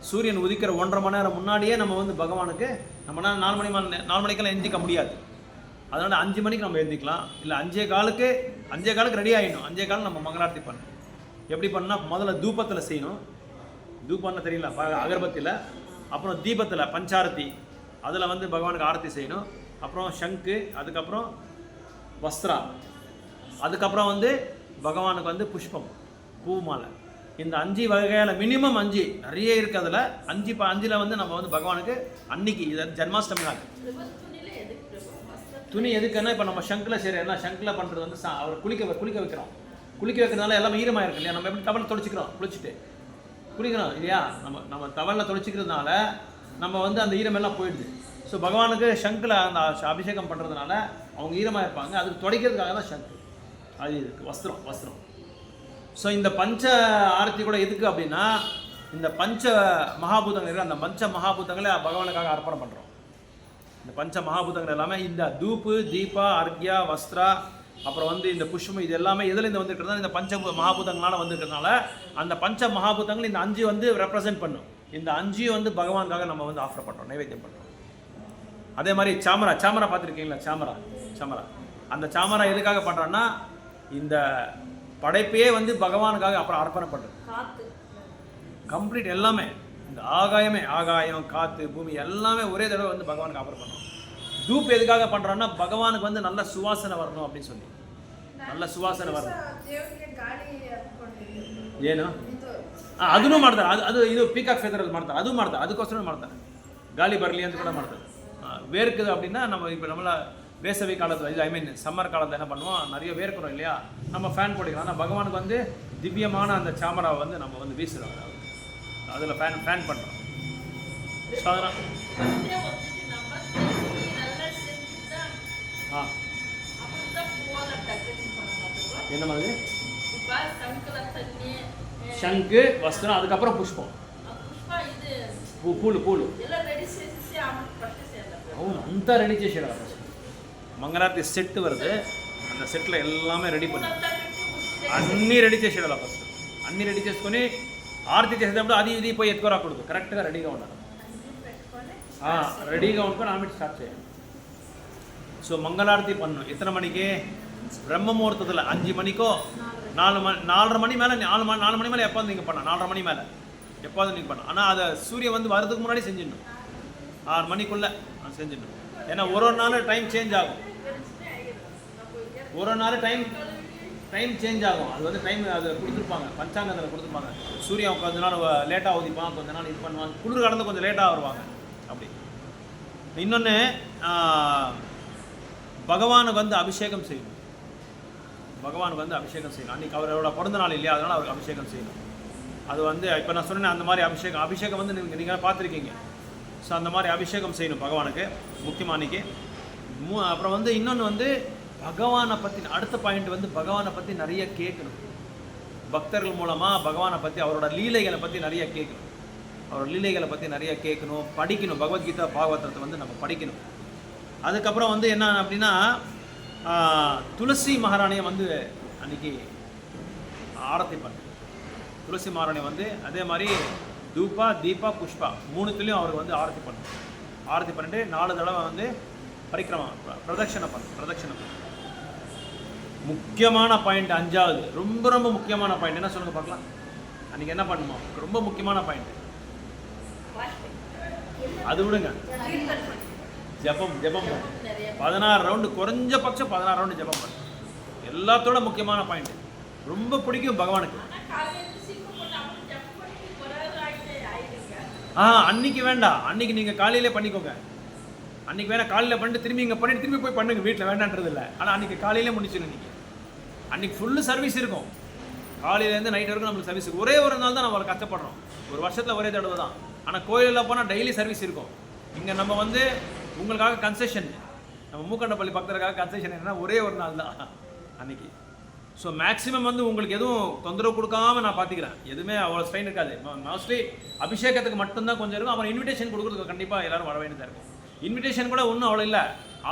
சூரியன் உதிக்கிற 1.5 மணி நேரம் முன்னாடியே நம்ம வந்து பகவானுக்கு நம்ம 4 மணிக்கெல்லாம் எந்திக்க முடியாது. அதனால் 5 மணிக்கு நம்ம எழுந்திக்கலாம். இல்லை 5:15 ரெடி ஆகிடணும். 5:15 நம்ம மங்களாரத்தி பண்ணணும். எப்படி பண்ணால் முதல்ல தூபத்தில் செய்யணும். தூபம்னு தெரியல, அகர்பத்தியில். அப்புறம் தீபத்தில் பஞ்சாரத்தி, அதில் வந்து பகவானுக்கு ஆரத்தி செய்யணும். அப்புறம் சங்கு, அதுக்கப்புறம் வஸ்திரா, அதுக்கப்புறம் வந்து பகவானுக்கு வந்து புஷ்பம், பூ மாலை. இந்த 5 வகையில் மினிமம் 5 நிறைய இருக்குது. அதில் 5 வந்து நம்ம வந்து பகவானுக்கு அன்னைக்கு இது ஜன்மாஷ்டமி நாள். துணி எதுக்குன்னா இப்போ நம்ம சங்கில் சரி எல்லாம் சங்கில் பண்ணுறது வந்து அவர் குளிக்க வைக்கிறோம். குளிக்க வைக்கிறதுனால எல்லாமே ஈரமாக இருக்கு இல்லையா? நம்ம எப்படி டவலில் துடைச்சிக்கிறோம், குளிச்சுட்டு குளிக்கிறோம் இல்லையா? நம்ம டவலில் துடைச்சிக்கிறதுனால நம்ம வந்து அந்த ஈரமெல்லாம் போயிடுது. ஸோ பகவானுக்கு சங்கில் அந்த அபிஷேகம் பண்ணுறதுனால அவங்க ஈரமாக இருப்பாங்க. அதுக்கு துடைக்கிறதுக்காக தான் சங்கு. அது இருக்குது வஸ்திரம். ஸோ இந்த பஞ்ச ஆரத்தி கூட எதுக்கு அப்படின்னா இந்த பஞ்ச மகாபூதங்கள், அந்த பஞ்ச மகாபூதங்களை பகவானுக்காக அர்ப்பணம் பண்ணுறோம். இந்த பஞ்ச மகாபூதங்கள் எல்லாமே இந்த தூப்பு, தீபா, அர்க்யா, வஸ்திரா, அப்புறம் வந்து இந்த புஷ்பம், இது எல்லாமே எதில் இந்த வந்துருக்கிறதா இந்த பஞ்ச மகாபூதங்களால் வந்துருக்கிறதுனால அந்த பஞ்ச மகாபூதங்கள் இந்த 5 வந்து ரெப்ரசென்ட் பண்ணும். இந்த 5 வந்து பகவானுக்காக நம்ம வந்து ஆஃபர் பண்ணுறோம், நைவேத்தியம் பண்ணுறோம். அதே மாதிரி சாமரா பார்த்துருக்கீங்களா? சாமரா அந்த சாமரா எதுக்காக பண்ணுறோன்னா இந்த படைப்பையே வந்து பகவானுக்காக அப்புறம் அர்ப்பணம் பண்ணுறது. கம்ப்ளீட் எல்லாமே இந்த ஆகாயம், காற்று, பூமி எல்லாமே ஒரே தடவை வந்து பகவானுக்கு ஆஃபர் பண்ணுறோம். தூப் எதுக்காக பண்ணுறோன்னா பகவானுக்கு வந்து நல்ல சுவாசனை வரணும் அப்படின்னு சொல்லி, நல்ல சுவாசನೆ வரணும். ಏನು ಅದನ್ನು ಮಾಡ್ತಾರೆ. ಅದು ಇದು ಪೀಕಾಕ್ ಫೆದರಲ್ಲಿ ಮಾಡ್ತಾರೆ, ಅದು ಮಾಡ್ತಾರೆ, ಅದಕ್ಕೋಸ್ಕರ ಮಾಡ್ತಾರೆ. ಗಾಳಿ ಬರಲಿ ಅಂತ ಕೂಡ ಮಾಡ್ತಾರೆ. வேர்க்குது அப்படின்னா நம்ம இப்போ நம்மள வேசவி காலத்தில் இது சம்மர் காலத்தில் என்ன பண்ணுவோம், நிறைய வேர்க்கிறோம் இல்லையா? நம்ம ஃபேன் போட்டுக்கலாம். ஆனால் பகவானுக்கு வந்து திவ்யமான அந்த சாமராவை வந்து நம்ம வந்து வீசுகிறோம், அதில் ஃபேன் பண்ணுறோம். ஸோ அதனால் என்ன மாதிரி சங்கு, வஸ்திரம், அதுக்கப்புறம் புஷ்பம், పూలు అవును అంతా రెడీ చేసేయాలి. ఫస్ట్ మంగళారతి సెట్ వరదు, அந்த సెట్లో எல்லாமே రెడీ பண்ணி అన్నీ రెడీ చేసేయాలి. ఫస్ట్ అన్నీ రెడీ చేసుకొని ఆరతి చేసేటప్పుడు అది ఇది పోయి ఎత్తుకోరాకూడదు, కరెక్ట్గా రెడీగా ఉండాలి. రెడీగా ఉంటుకొని ఆమె స్టార్ట్ చేయాలి. ஸோ மங்களாரத்தி பண்ணணும். எத்தனை மணிக்கு? பிரம்ம முகூர்த்தத்தில் 5 மணிக்கோ 4:30 மணி மேலே 4 மணி மேலே எப்போது நீங்கள் பண்ணலாம், 4:30 மணி மேலே எப்போது நீங்கள் பண்ணலாம். ஆனால் அதை சூரியன் வந்து வரதுக்கு முன்னாடி செஞ்சிடணும், 6 மணிக்குள்ளே செஞ்சிடணும். ஏன்னா ஒரு நாள் டைம் சேஞ்ச் ஆகும், ஒரு நாள் டைம் சேஞ்ச் ஆகும். அது வந்து டைம் அதை கொடுத்துருப்பாங்க, பஞ்சாங்கத்தில் கொடுத்துருப்பாங்க. சூரியன் கொஞ்ச நாள் லேட்டாக உதிப்பான், கொஞ்ச நாள் இது பண்ணுவாங்க, குளிர் காலத்தில் கொஞ்சம் லேட்டாக வருவாங்க. அப்படி இன்னொன்று பகவானுக்கு வந்து அபிஷேகம் செய்யணும். பகவானுக்கு வந்து அபிஷேகம் செய்யணும். அன்றைக்கி அவரோட பிறந்த நாள் இல்லையா, அதனால் அவருக்கு அபிஷேகம் செய்யணும். அது வந்து இப்போ நான் சொன்னேன் அந்த மாதிரி அபிஷேகம் வந்து நீங்கள் பார்த்துருக்கீங்க. ஸோ அந்த மாதிரி அபிஷேகம் செய்யணும் பகவானுக்கு முக்கியமாக அன்றைக்கி. அப்புறம் வந்து இன்னொன்று வந்து பகவானை பற்றி அடுத்த பாயிண்ட் வந்து பகவானை பற்றி நிறைய கேட்கணும். பக்தர்கள் மூலமாக பகவானை பற்றி அவரோட லீலைகளை பற்றி நிறைய கேட்கணும். அவரோட லீலைகளை பற்றி நிறைய கேட்கணும், படிக்கணும். பகவத்கீதா பாகவதத்தை வந்து நம்ம படிக்கணும். அதுக்கப்புறம் வந்து என்ன அப்படின்னா துளசி மகாராணியை வந்து அன்றைக்கி ஆரத்தி பண்ணு. துளசி மகாராணி வந்து அதே மாதிரி தூபா, தீபா, புஷ்பா 3த்துலேயும் அவருக்கு வந்து ஆரத்தி பண்ணணும். ஆரத்தி பண்ணிட்டு 4 தடவை வந்து பரிக்கிரமா பிரதட்சணை பண்ணு. முக்கியமான பாயிண்ட் 5வது, ரொம்ப ரொம்ப முக்கியமான பாயிண்ட் என்ன சொல்லுங்க பார்க்கலாம். அன்றைக்கி என்ன பண்ணுமோ ரொம்ப முக்கியமான பாயிண்ட் அது விடுங்க. ஜபம் 16 ரவுண்டு, குறைஞ்சபட்சம் 16 ரவுண்டு ஜபம் பண்ணு. எல்லாத்தோட முக்கியமான பாயிண்ட், ரொம்ப பிடிக்கும் பகவானுக்கு. அன்னைக்கு வேண்டாம், அன்னைக்கு நீங்கள் காலையிலே பண்ணிக்கோங்க. அன்றைக்கி வேணால் காலையில் பண்ணிட்டு திரும்பி இங்கே பண்ணிட்டு திரும்பி போய் பண்ணுங்க, வீட்டில் வேண்டான்றது இல்லை. ஆனால் அன்றைக்கி காலையிலே முடிச்சிடும். நீங்கள் அன்றைக்கி ஃபுல்லு சர்வீஸ் இருக்கும், காலையிலேருந்து நைட் வரைக்கும் நம்மளுக்கு சர்வீஸ் இருக்கும். ஒரே ஒரு நாள் தான் நம்ம கஷ்டப்படுறோம், ஒரு வருஷத்தில் ஒரே தடவை தான். ஆனால் கோயிலில் போனால் டெய்லி சர்வீஸ் இருக்கும். இங்கே நம்ம வந்து உங்களுக்காக கன்செஷன், நம்ம மூக்கண்டப்பள்ளி பக்தருக்காக கன்செஷன் என்னன்னா ஒரே ஒரு நாள் தான் அன்றைக்கி. ஸோ மேக்ஸிமம் வந்து உங்களுக்கு எதுவும் தொந்தரவு கொடுக்காம நான் பார்த்துக்கிறேன். எதுவுமே அவ்வளோ ஸ்ட்ரெயின் இருக்காது. மோஸ்ட்லி அபிஷேகத்துக்கு மட்டும்தான் கொஞ்சம் இருக்கும். அப்புறம் இன்விடேஷன் கொடுக்குறதுக்கு கண்டிப்பாக எல்லாரும் வர வேண்டியதாக இருக்கும். இன்விடேஷன் கூட ஒன்றும் அவ்வளோ இல்லை.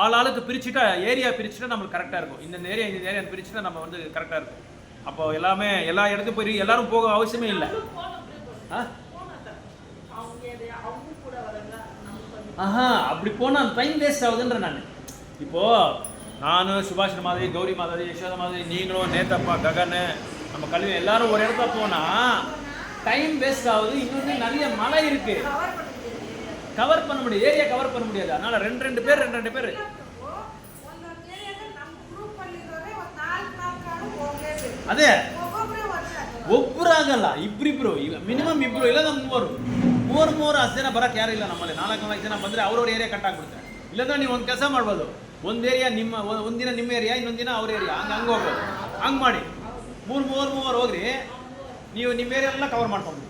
ஆளுக்கு பிரிச்சுட்டா, ஏரியா பிரிச்சுட்டா நம்மளுக்கு கரெக்டாக இருக்கும். இந்த ஏரியா பிரிச்சுட்டா நம்ம வந்து கரெக்டாக இருக்கும். அப்போ எல்லாமே எல்லா இடத்துக்கும் போய் எல்லாரும் போக அவசியமே இல்லை. அப்படி போனால் டைம் வேஸ்ட் ஆகுதுன்ற நான். இப்போது நான், சுபாஷ் மாதவி, கௌரி மாதவி, யசோதா மாதவி, நீங்களும், நேத்தப்பா, ககன், நம்ம கல்வி எல்லாரும் ஒரு இடத்துல போனால் டைம் வேஸ்ட் ஆகுது. இன்னொன்று நிறைய மழை இருக்கு, கவர் பண்ண முடியாது, ஏரியா கவர் பண்ண முடியாது. அதனால ரெண்டு பேர் ಅದೇ ಒಬ್ಬರು ಆಗಲ್ಲ, ಇಬ್ರಿಬ್ರು. ಮಿನಿಮಮ್ ಇಬ್ರು ಇಲ್ಲ ನಮ್ಮ ಮೂವರು ಅಷ್ಟು ಜನ ಬರಕ್ಕೆ ಯಾರು ಇಲ್ಲ ನಮ್ಮಲ್ಲಿ. 4 ಜನ ಬಂದರೆ ಅವ್ರವ್ರ ಏರಿಯಾ ಕಟ್ ಆಗ್ಬಿಡುತ್ತೆ. ಇಲ್ಲಾಂದ್ರೆ ನೀವು ಒಂದು ಕೆಲಸ ಮಾಡ್ಬೋದು, ಒಂದು ಏರಿಯಾ ನಿಮ್ಮ, ಒಂದಿನ ನಿಮ್ಮ ಏರಿಯಾ, ಇನ್ನೊಂದು ದಿನ ಅವ್ರ ಏರಿಯಾ, ಹಂಗೆ ಹೋಗ್ಬೋದು. ಹಂಗೆ ಮಾಡಿ ಮೂವರು ಹೋಗ್ರಿ, ನೀವು ನಿಮ್ಮ ಏರಿಯಾ ಎಲ್ಲ ಕವರ್ ಮಾಡ್ಕೊಂಡು.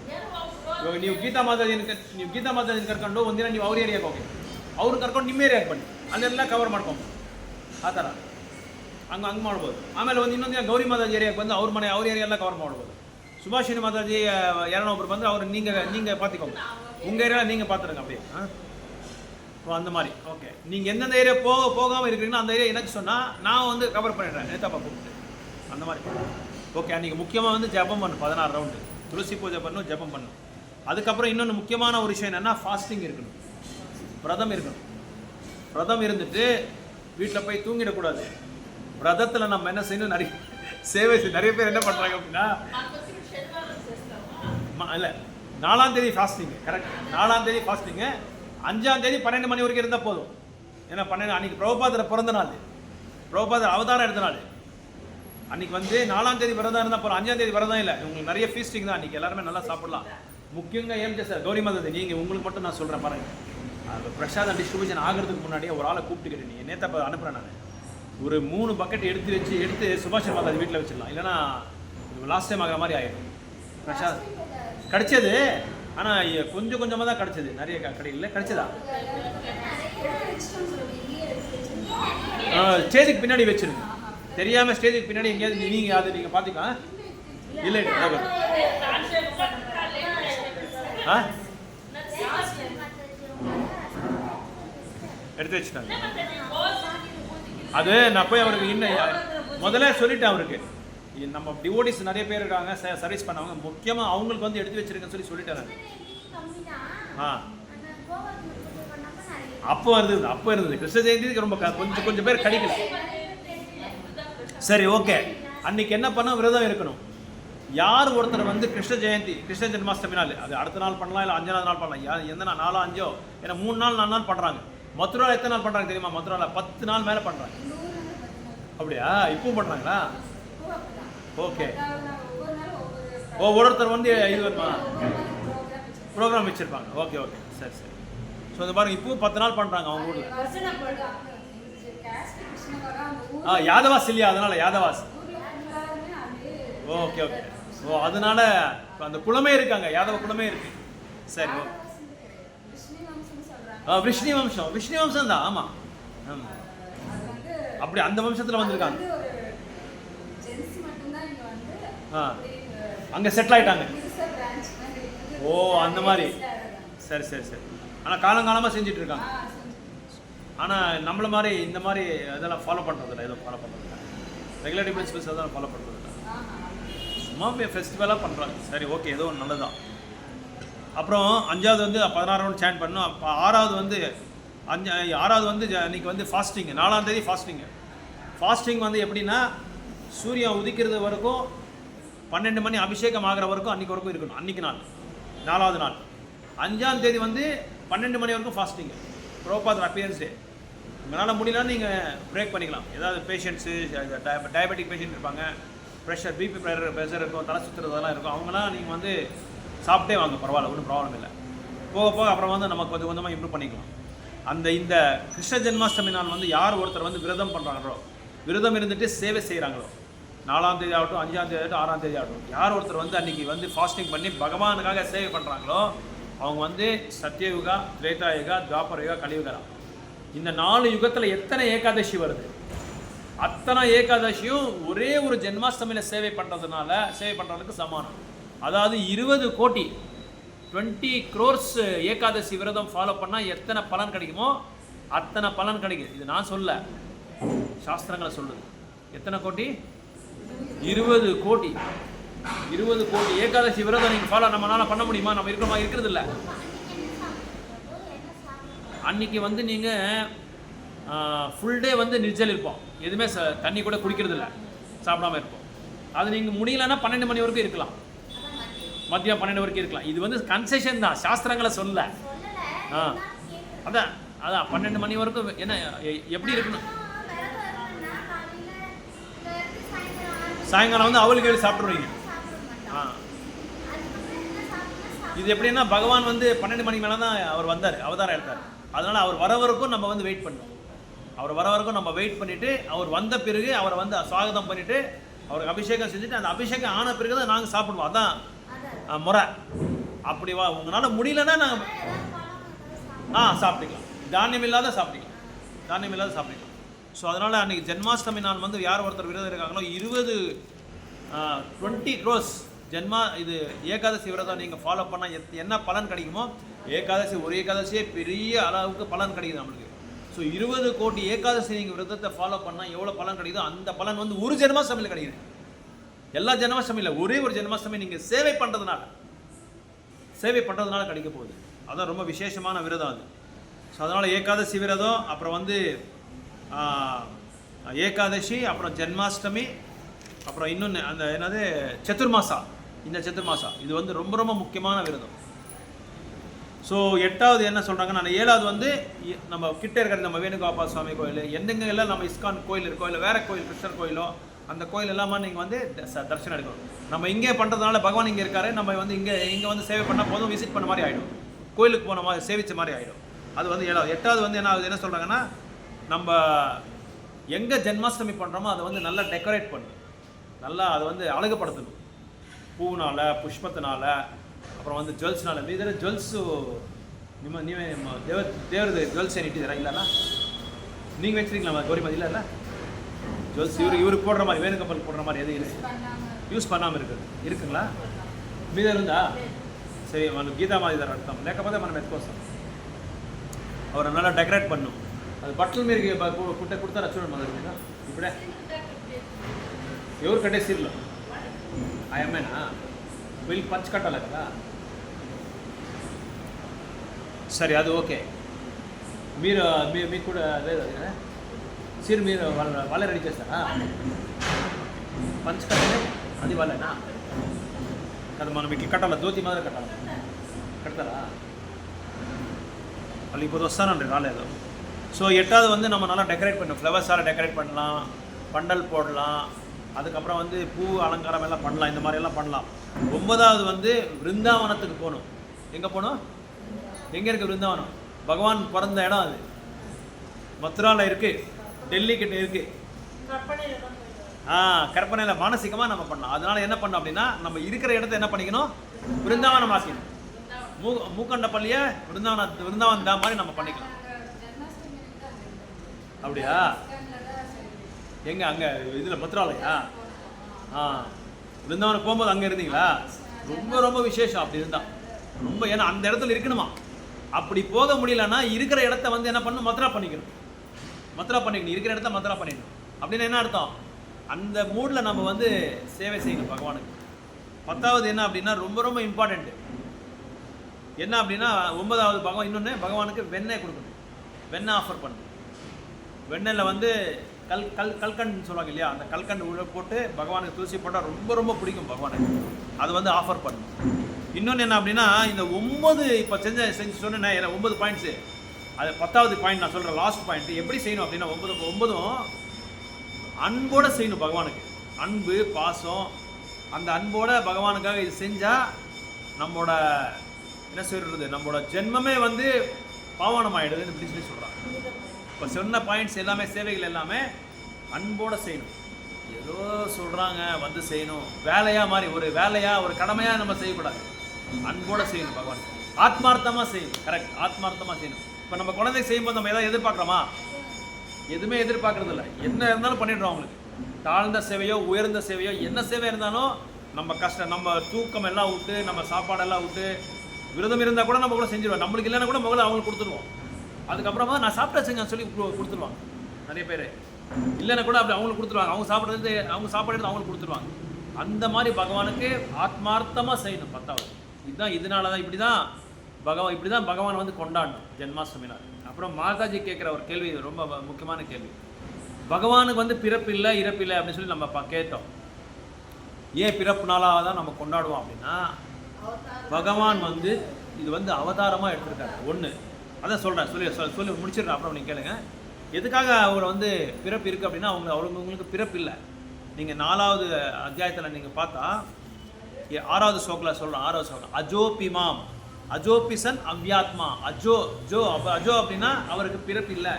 ಇವಾಗ ನೀವು ಗೀತಾ ಮಾತಾದಿನ ಕರ್ಕೊಂಡು ಒಂದಿನ ನೀವು ಅವ್ರ ಏರಿಯಾಗೆ ಹೋಗಿ, ಅವ್ರು ಕರ್ಕೊಂಡು ನಿಮ್ಮ ಏರಿಯಾಗೆ ಬನ್ನಿ, ಅಲ್ಲೆಲ್ಲ ಕವರ್ ಮಾಡ್ಕೊಂಡು. ಆ ಥರ ಹಂಗೆ ಮಾಡ್ಬೋದು. ಆಮೇಲೆ ಇನ್ನೊಂದು ದಿನ ಗೌರಿ ಮಾತಾಜಿ ಏರಿಯಾಗೆ ಬಂದು ಅವ್ರ ಏರಿಯಾ ಎಲ್ಲ ಕವರ್ ಮಾಡ್ಬೋದು. சுபாஷினி மாதாஜி யாரோ ஒருத்தர் வந்து அவர் நீங்கள் பார்த்துக்கோங்க, உங்கள் ஏரியாவில் நீங்கள் பார்த்துருங்க அப்படியே. அந்த மாதிரி ஓகே. நீங்கள் எந்தெந்த ஏரியா போகாமல் இருக்கிறீங்கன்னா அந்த ஏரியா எனக்கு சொன்னால் நான் வந்து கவர் பண்ணிடுறேன், நேதாப்பா கூப்பிட்டு. அந்த மாதிரி ஓகே. அன்றைக்கி முக்கியமாக வந்து ஜபம் பண்ணணும், 16 ரவுண்டு துளசி பூஜை பண்ணணும், ஜபம் பண்ணணும். அதுக்கப்புறம் இன்னொன்று முக்கியமான ஒரு விஷயம் என்னென்னா ஃபாஸ்டிங் இருக்கணும், விரதம் இருக்கணும். விரதம் இருந்துட்டு வீட்டில் போய் தூங்கிடக்கூடாது. விரதத்தில் நம்ம என்ன செய்யணும், நிறைய பேர் என்ன பண்ணுறாங்க அப்படின்னா, இல்லை 4ஆம் தேதி ஃபாஸ்டிங்கு, கரெக்ட். 4ஆம் தேதி ஃபாஸ்டிங்கு, 5ஆம் தேதி 12 மணி வரைக்கும் இருந்தால் போதும். ஏன்னா 12 அன்றைக்கி பிரபுபாதர் பிறந்த நாள், பிரபுபாதர் அவதாரம் எடுத்த நாள். அன்றைக்கி வந்து 4ஆம் தேதி விரதம் இருந்தால் போதும், 5ஆம் தேதி விரதம் இல்லை. உங்களுக்கு நிறைய ஃபீஸ்டிங் தான் அன்றைக்கி, எல்லாருமே நல்லா சாப்பிடலாம். முக்கியங்க ஏன் சார் கௌரி மாதா, நீங்கள் உங்களுக்கு மட்டும் நான் சொல்கிறேன் பாருங்கள். அது பிரசாதம் டிஸ்ட்ரிபியூஷன் ஆகிறதுக்கு முன்னாடியே ஒரு ஆளை கூப்பிட்டுக்கிட்டு நீங்கள் நேற்று அனுப்புகிறேன் நான். ஒரு 3 பக்கெட் எடுத்து சுபாஷ் மாதாஜி வீட்டில் வச்சிடலாம். இல்லைனா லாஸ்ட் டைம் ஆகிற மாதிரி ஆகிடும். பிரசாத் கிடச்சது, ஆனால் கொஞ்சம் கொஞ்சமாக தான் கிடச்சிது, நிறைய கடையில் கிடச்சிதா. ஸ்டேஜுக்கு பின்னாடி வச்சிருங்க, தெரியாமல் ஸ்டேஜுக்கு பின்னாடி எங்கேயாவது நீங்கள் அது நீங்கள் பார்த்துக்கா. இல்லை எடுத்து வச்சுட்டாங்க. அது நான் போய் அவருக்கு இன்னும் முதல்ல சொல்லிட்டேன் அவருக்கு. நம்ம டிவோடிஸ் நிறைய பேர் இருக்காங்க சர்வீஸ் பண்ணவங்க, முக்கியமாக அவங்களுக்கு வந்து எடுத்து வச்சிருக்கேன்னு சொல்லிட்டேன். அப்போ இருந்தது கிருஷ்ண ஜெயந்திக்கு ரொம்ப கொஞ்சம் பேர் கிடைக்கல. சரி ஓகே. அன்னைக்கு என்ன பண்ண, விரதம் இருக்கணும். யார் ஒருத்தர் வந்து கிருஷ்ண ஜெயந்தி, கிருஷ்ண ஜென்மாஷ்டமி நாள், அது அடுத்த நாள் பண்ணலாம், இல்லை 5ஆவது நாள் பண்ணலாம். எந்த நாள் 4 5 ஏன்னா 3 நாள் 4 நாள் பண்ணுறாங்க. மதுராவில் எத்தனை நாள் பண்ணுறாங்க தெரியுமா? மதுராவில் 10 நாள் மேலே பண்ணுறாங்க. அப்படியா? இப்பவும் பண்ணுறாங்களா? ஓகே. ஒவ்வொருத்தர் வந்து இது வருமா ப்ரோக்ராம் வச்சுருப்பாங்க. ஓகே சரி. ஸோ இந்த பாருங்க, இப்பவும் 10 நாள் பண்ணுறாங்க அவங்க ஊரில். யாதவாஸ் இல்லையா? அதனால யாதவாஸ். ஓகே. அதனால அந்த குலமே இருக்காங்க, யாதவ குலமே இருக்கு. சரி ஓகே. விஷ்ணு வம்சம் தான். ஆமாம், அப்படி அந்த வம்சத்தில் வந்திருக்காங்க. அங்கே செட்டில் ஆகிட்டாங்க. ஓ அந்த மாதிரி. சரி. ஆனால் காலங்காலமாக செஞ்சுட்டு இருக்காங்க. ஆனால் நம்மள மாதிரி இந்த மாதிரி இதெல்லாம் ஃபாலோ பண்ணுறதில்ல, எதுவும் ஃபாலோ பண்ணுறதில்ல. ரெகுலேட்டிவ் பிரின்சிபல்ஸ் அதெல்லாம் ஃபாலோ பண்ணுறதில்ல, சும்மா ஃபெஸ்டிவலாக பண்ணுறாங்க. சரி ஓகே, ஏதோ ஒன்று நல்லதான். அப்புறம் 5ஆவது வந்து 16 ரவுண்ட் சேண்ட் பண்ணணும். அப்போ 6ஆவது வந்து அன்றைக்கி வந்து ஃபாஸ்டிங்கு. 4ஆம் தேதி ஃபாஸ்டிங் வந்து எப்படின்னா, சூரியன் உதிக்கிறது வரைக்கும் 12 மணி அபிஷேகம் ஆகிற வரைக்கும் அன்றைக்கி வரைக்கும் இருக்கணும். அன்றைக்கி நாள் 4ஆவது நாள். 5ஆம் தேதி வந்து 12 மணி வரைக்கும் ஃபாஸ்டிங்கு, பிரபுபாதர் அப்பியரன்ஸ் டே. உங்களால் முடியலன்னு நீங்கள் பிரேக் பண்ணிக்கலாம். ஏதாவது பேஷண்ட்ஸு, டயபெட்டிக் பேஷண்ட் இருப்பாங்க, ப்ரெஷர் பிபி ப்ரெஷர் இருக்கும், தலை சுற்றுறதெல்லாம் இருக்கும், அவங்களாம் நீங்கள் வந்து சாப்பிட்டே வாங்க, பரவாயில்ல, ஒன்றும் ப்ராப்ளம் இல்லை. போக அப்புறம் வந்து நமக்கு கொஞ்சம் கொஞ்சமாக இம்ப்ரூவ் பண்ணிக்கலாம். இந்த கிருஷ்ண ஜென்மாஷ்டமி நாள் வந்து யார் ஒருத்தர் வந்து விரதம் பண்ணுறாங்களோ, விரதம் இருந்துட்டு சேவை செய்கிறாங்களோ, 4ஆம் தேதி ஆகட்டும், 5ஆம் தேதி ஆகட்டும், 6ஆம் தேதி ஆகட்டும், யார் ஒருத்தர் வந்து அன்றைக்கி வந்து ஃபாஸ்டிங் பண்ணி பகவானுக்காக சேவை பண்ணுறாங்களோ, அவங்க வந்து சத்தியயுகா, திரேதாயுகா, துவாபர யுகா, கலியுகா, இந்த 4 யுகத்தில் எத்தனை ஏகாதசி வருது? அத்தனை ஏகாதசியும் ஒரே ஒரு ஜென்மாஷ்டமியில் சேவை பண்ணுறதுக்கு சமானம். அதாவது 20 கோடி 20 crores ஏகாதசி விரதம் ஃபாலோ பண்ணால் எத்தனை பலன் கிடைக்குமோ அத்தனை பலன் கிடைக்குது. இது நான் சொல்ல, சாஸ்திரங்களை சொல்லுது. எத்தனை கோடி? 20 கோடி. 20 கோடி ஏகாதசி விரதம் நீங்கள் ஃபாலோ நம்மளால பண்ண முடியுமா? நம்ம இருக்கிறது இல்லை. அன்னைக்கு வந்து நீங்கள் ஃபுல் டே வந்து நிர்ஜல் இருப்போம், எதுவுமே தண்ணி கூட குடிக்கிறது இல்லை, சாப்பிடாம இருப்போம். அது நீங்கள் முடியலன்னா 12 மணி வரைக்கும் இருக்கலாம், மதியம் 12 வரைக்கும் இருக்கலாம். இது வந்து கன்செஷன் தான், சாஸ்திரங்களை சொல்ல. அதான் 12 மணி வரைக்கும் என்ன எப்படி இருக்கணும்? சாயங்காலம் வந்து அவளுக்கு எழுதி சாப்பிட்ருவீங்க. இது எப்படின்னா பகவான் வந்து 12 மணிக்கு மேலே தான் அவர் வந்தார், அவதாரம் எடுத்தார். அதனால் அவர் வர வரைக்கும் நம்ம வந்து வெயிட் பண்ணோம். அவர் வர வரைக்கும் நம்ம வெயிட் பண்ணிவிட்டு, அவர் வந்த பிறகு அவரை வந்து சுவாகதம் பண்ணிவிட்டு அவருக்கு அபிஷேகம் செஞ்சுட்டு, அந்த அபிஷேகம் ஆன பிறகு தான் நாங்கள் சாப்பிடுவோம். அதான் முறை. அப்படி உங்களால் முடியலன்னா நாங்கள் சாப்பிட்டுக்கலாம். தானியம் இல்லாத சாப்பிட்டுக்கலாம். ஸோ அதனால் அன்றைக்கி ஜென்மாஷ்டமி நாள் வந்து யார் ஒருத்தர் விரதம் இருக்காங்களோ 20 crores இது ஏகாதசி விரதம் நீங்கள் ஃபாலோ பண்ணால் என்ன பலன் கிடைக்குமோ, ஒரு ஏகாதசியே பெரிய அளவுக்கு பலன் கிடைக்குது நம்மளுக்கு. ஸோ 20 கோடி ஏகாதசி நீங்கள் விரதத்தை ஃபாலோ பண்ணால் எவ்வளோ பலன் கிடைக்குதோ அந்த பலன் வந்து ஒரு ஜென்மாஷ்டமியில் கிடைக்குது. எல்லா ஜென்மாஷ்டமியில் ஒரே ஒரு ஜென்மாஷ்டமி நீங்கள் சேவை பண்ணுறதுனால கிடைக்க போகுது. அதான் ரொம்ப விசேஷமான விரதம் அது. ஸோ அதனால் ஏகாதசி விரதம், அப்புறம் வந்து ஏகாதசி, அப்புறம் ஜென்மாஷ்டமி, அப்புறம் இன்னொன்று அந்த என்னது சதுர்மாசா. இந்த சதுர்மாசா இது வந்து ரொம்ப ரொம்ப முக்கியமான விரதம். ஸோ 8வது என்ன சொல்கிறாங்கன்னா, 7வது வந்து நம்ம கிட்ட இருக்கிற நம்ம வேணுகோபால் சுவாமி கோயில், எங்கெங்கெல்லாம் நம்ம இஸ்கான் கோயில் இருக்கோ, இல்லை வேறு கோயில் கிருஷ்ணர் கோயிலோ, அந்த கோயில் எல்லாமே நீங்கள் வந்து தரிசனம் எடுக்கணும். நம்ம இங்கே பண்ணுறதுனால பகவான் இங்கே இருக்காரு, நம்ம வந்து இங்கே வந்து சேவை பண்ணால் போதும், விசிட் பண்ண மாதிரி ஆகிடும், கோயிலுக்கு போன மாதிரி சேவித்த மாதிரி ஆகிடும். அது வந்து 7வது. 8வது வந்து என்ன சொல்கிறாங்கன்னா, நம்ம எங்கே ஜென்மாஷ்டமி பண்ணுறோமோ அதை வந்து நல்லா டெக்கரேட் பண்ணணும், நல்லா அதை வந்து அழகுபடுத்தணும், பூவினால், புஷ்பத்தினால, அப்புறம் வந்து ஜுவல்ஸ்னால. மீது ஜுவல்ஸு தேவரது ஜுவல்ஸ் ஏனிட்டு இல்லைன்னா நீங்கள் வச்சுருக்கீங்களா கௌரிமதி? இல்லை ஜுவல்ஸ் இவருக்கு போடுற மாதிரி, வேணுகோபால் போடுற மாதிரி எதுவும் யூஸ் பண்ணாமல் இருக்குங்களா? மீது இருந்தா சரி, మన గీతా మాది అర్థం లేకపోతే మనం ఎత్తుకోస్తాం. அவர் நல்லா டெக்கரேட் பண்ணும். అది బట్టలు మీరు కుడతారా చూడండి మొదటి మీద. ఇప్పుడే ఎవరు కట్టేసిర్లో ఆ అమ్మాయినా వీళ్ళకి పంచి కట్టాలి కదా. సరే అది ఓకే. మీకు కూడా లేదు అది కదా సీరు, మీరు వాళ్ళే రెడీ చేస్తారా? పంచి కట్టాలి అది వాళ్ళేనా కదా? మనం ఇట్లా కట్టాలి, ధోతి మాదిరి కడతారా? వాళ్ళు ఇప్పుడు వస్తానండి, రాలేదు. ஸோ 8வது வந்து நம்ம நல்லா டெக்கரேட் பண்ணணும், ஃப்ளவர்ஸால் டெக்கரேட் பண்ணலாம், பண்டல் போடலாம், அதுக்கப்புறம் வந்து பூ அலங்காரம் எல்லாம் பண்ணலாம், இந்த மாதிரியெல்லாம் பண்ணலாம். 9வது வந்து விருந்தாவனத்துக்கு போகணும். எங்கே போகணும்? எங்கே இருக்குது விருந்தாவனம்? பகவான் பிறந்த இடம் அது மதுராவில் இருக்குது, டெல்லி கிட்ட இருக்குது. கற்பனையில் மானசிகமாக நம்ம பண்ணலாம். அதனால் என்ன பண்ணோம் அப்படின்னா, நம்ம இருக்கிற இடத்த என்ன பண்ணிக்கணும்? விருந்தாவனம் ஆக்கணும். மூக்கண்டப்பள்ளியை விருந்தாவன் தான் மாதிரி நம்ம பண்ணிக்கலாம். அப்படியா? எங்கே? அங்கே இதில் மதுராலயா? விருந்தாவனம் போகும்போது அங்கே இருந்தீங்களா? ரொம்ப ரொம்ப விசேஷம் அப்படி இருந்தால். ரொம்ப, ஏன்னா அந்த இடத்துல இருக்கணுமா. அப்படி போக முடியலன்னா இருக்கிற இடத்த வந்து என்ன பண்ணணும்? மதுரா பண்ணிக்கணும். இருக்கிற இடத்த மதுரா பண்ணிக்கணும். அப்படின்னு என்ன அர்த்தம்? அந்த மூடில் நம்ம வந்து சேவை செய்யணும் பகவானுக்கு. 10வது என்ன அப்படின்னா, ரொம்ப ரொம்ப இம்பார்ட்டண்ட்டு என்ன அப்படின்னா, 9வது பகவானுக்கு வெண்ணெய் கொடுக்கணும். வெண்ணெய் ஆஃபர் பண்ணணும். வெண்ணெயில் வந்து கல்கண்டு சொல்லுவாங்க இல்லையா, அந்த கல்கண்டு உள்ள போட்டு பகவானுக்கு துளசி போட்டால் ரொம்ப ரொம்ப பிடிக்கும் பகவானுக்கு. அது வந்து ஆஃபர் பண்ணணும். இன்னொன்று என்ன அப்படின்னா, இந்த 9 இப்போ செஞ்சு சொன்னேன் 9 பாயிண்ட்ஸு. அது 10வது பாயிண்ட் நான் சொல்கிறேன், லாஸ்ட் பாயிண்ட். எப்படி செய்யணும் அப்படின்னா, 9ம் அன்போடு செய்யணும் பகவானுக்கு. அன்பு, பாசம், அந்த அன்போட பகவானுக்காக இது செஞ்சால் நம்மளோட என்ன சொல்கிறது, நம்மளோட ஜென்மமே வந்து பாவனம் ஆகிடுதுன்னு இப்படி சொல்லி சொல்கிறாங்க. இப்போ சொன்ன பாயிண்ட்ஸ் எல்லாமே, சேவைகள் எல்லாமே அன்போடு செய்யணும். ஏதோ சொல்கிறாங்க வந்து செய்யணும், வேலையாக மாதிரி ஒரு வேலையாக ஒரு கடமையாக நம்ம செய்யக்கூடாது. அன்போடு செய்யணும் பகவான், ஆத்மார்த்தமாக செய்யணும். கரெக்ட், ஆத்மார்த்தமாக செய்யணும். இப்போ நம்ம குழந்தை செய்யும்போது நம்ம எதாவது எதிர்பார்க்குறோமா? எதுவுமே எதிர்பார்க்கறது இல்லை. என்ன இருந்தாலும் பண்ணிடுறோம் அவங்களுக்கு. தாழ்ந்த சேவையோ உயர்ந்த சேவையோ என்ன சேவை இருந்தாலும் நம்ம கஷ்டம், நம்ம தூக்கம் எல்லாம் விட்டு, நம்ம சாப்பாடெல்லாம் விட்டு, விரதம் இருந்தால் கூட நம்ம கூட செஞ்சுருவோம். நம்மளுக்கு இல்லைன்னா கூட முதல்ல அவங்களுக்கு கொடுத்துருவோம். அதுக்கப்புறமா நான் சாப்பிட்டாச்சுங்க சொல்லி கொடுத்துருவாங்க. நிறைய பேர் இல்லைன்னா கூட அப்படி அவங்களுக்கு கொடுத்துருவாங்க. அவங்க சாப்பிட்றது, அவங்க சாப்பாடு எடுத்து அவங்களுக்கு கொடுத்துருவாங்க. அந்த மாதிரி பகவானுக்கு ஆத்மார்த்தமாக செய்யணும். 10வது இதுதான். இதனால தான் இப்படி தான் பகவான் வந்து கொண்டாடணும் ஜென்மாஷ்டமினார். அப்புறம் மாதாஜி கேட்குற ஒரு கேள்வி, இது ரொம்ப முக்கியமான கேள்வி. பகவானுக்கு வந்து பிறப்பு இல்லை இறப்பு இல்லை அப்படின்னு சொல்லி நம்ம கேட்டோம். ஏன் பிறப்பு நாளாக தான் நம்ம கொண்டாடுவோம் அப்படின்னா, பகவான் வந்து இது வந்து அவதாரமாக எடுத்திருக்காரு. ஒன்று அதான் சொல்கிறேன், சொல்லி முடிச்சிடுறேன், அப்புறம் நீங்கள் கேளுங்க. எதுக்காக அவர் வந்து பிறப்பு இருக்குது அப்படின்னா, உங்களுக்கு பிறப்பு இல்லை. நீங்கள் 4வது அத்தியாயத்தில் நீங்கள் பார்த்தா 6வது ஸ்லோகில் சொல்கிறோம். 6வது ஸ்லோகம், அஜோபிமாம் அஜோபிசன் அவ்யாத்மா. அஜோ அப்படின்னா அவருக்கு பிறப்பு இல்லை,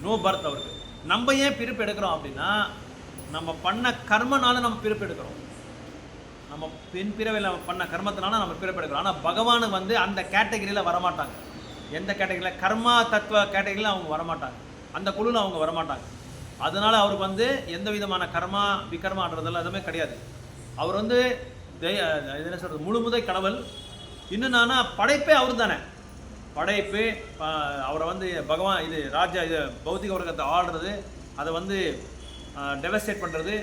நோ பர்த் அவருக்கு. நம்ம ஏன் பிறப்பு எடுக்கிறோம் அப்படின்னா, நம்ம பண்ண கர்மனால நம்ம பிறப்பு எடுக்கிறோம். நம்ம பெண் பிறவியில் பண்ண கர்மத்தினால நம்ம பிறப்பு எடுக்கிறோம். ஆனால் பகவானுக்கு வந்து அந்த கேட்டகரியில் வரமாட்டாங்க. எந்த கேட்டகரியில்? கர்மா தத்துவ கேட்டகரியில் அவங்க வரமாட்டாங்க. அந்த குழுவில் அவங்க வரமாட்டாங்க. அதனால் அவருக்கு வந்து எந்த விதமான கர்மா விகர்மான்றதெல்லாம் எதுவுமே கிடையாது. அவர் வந்து என்ன சொல்கிறது, முழுமுதை கடவுள். இன்னும் நானா படைப்பே அவர் தானே. படைப்பு அவரை வந்து பகவான் இது பௌத்திக உலகத்தை ஆடுறது, அதை வந்து டெவஸ்டேட் பண்ணுறது,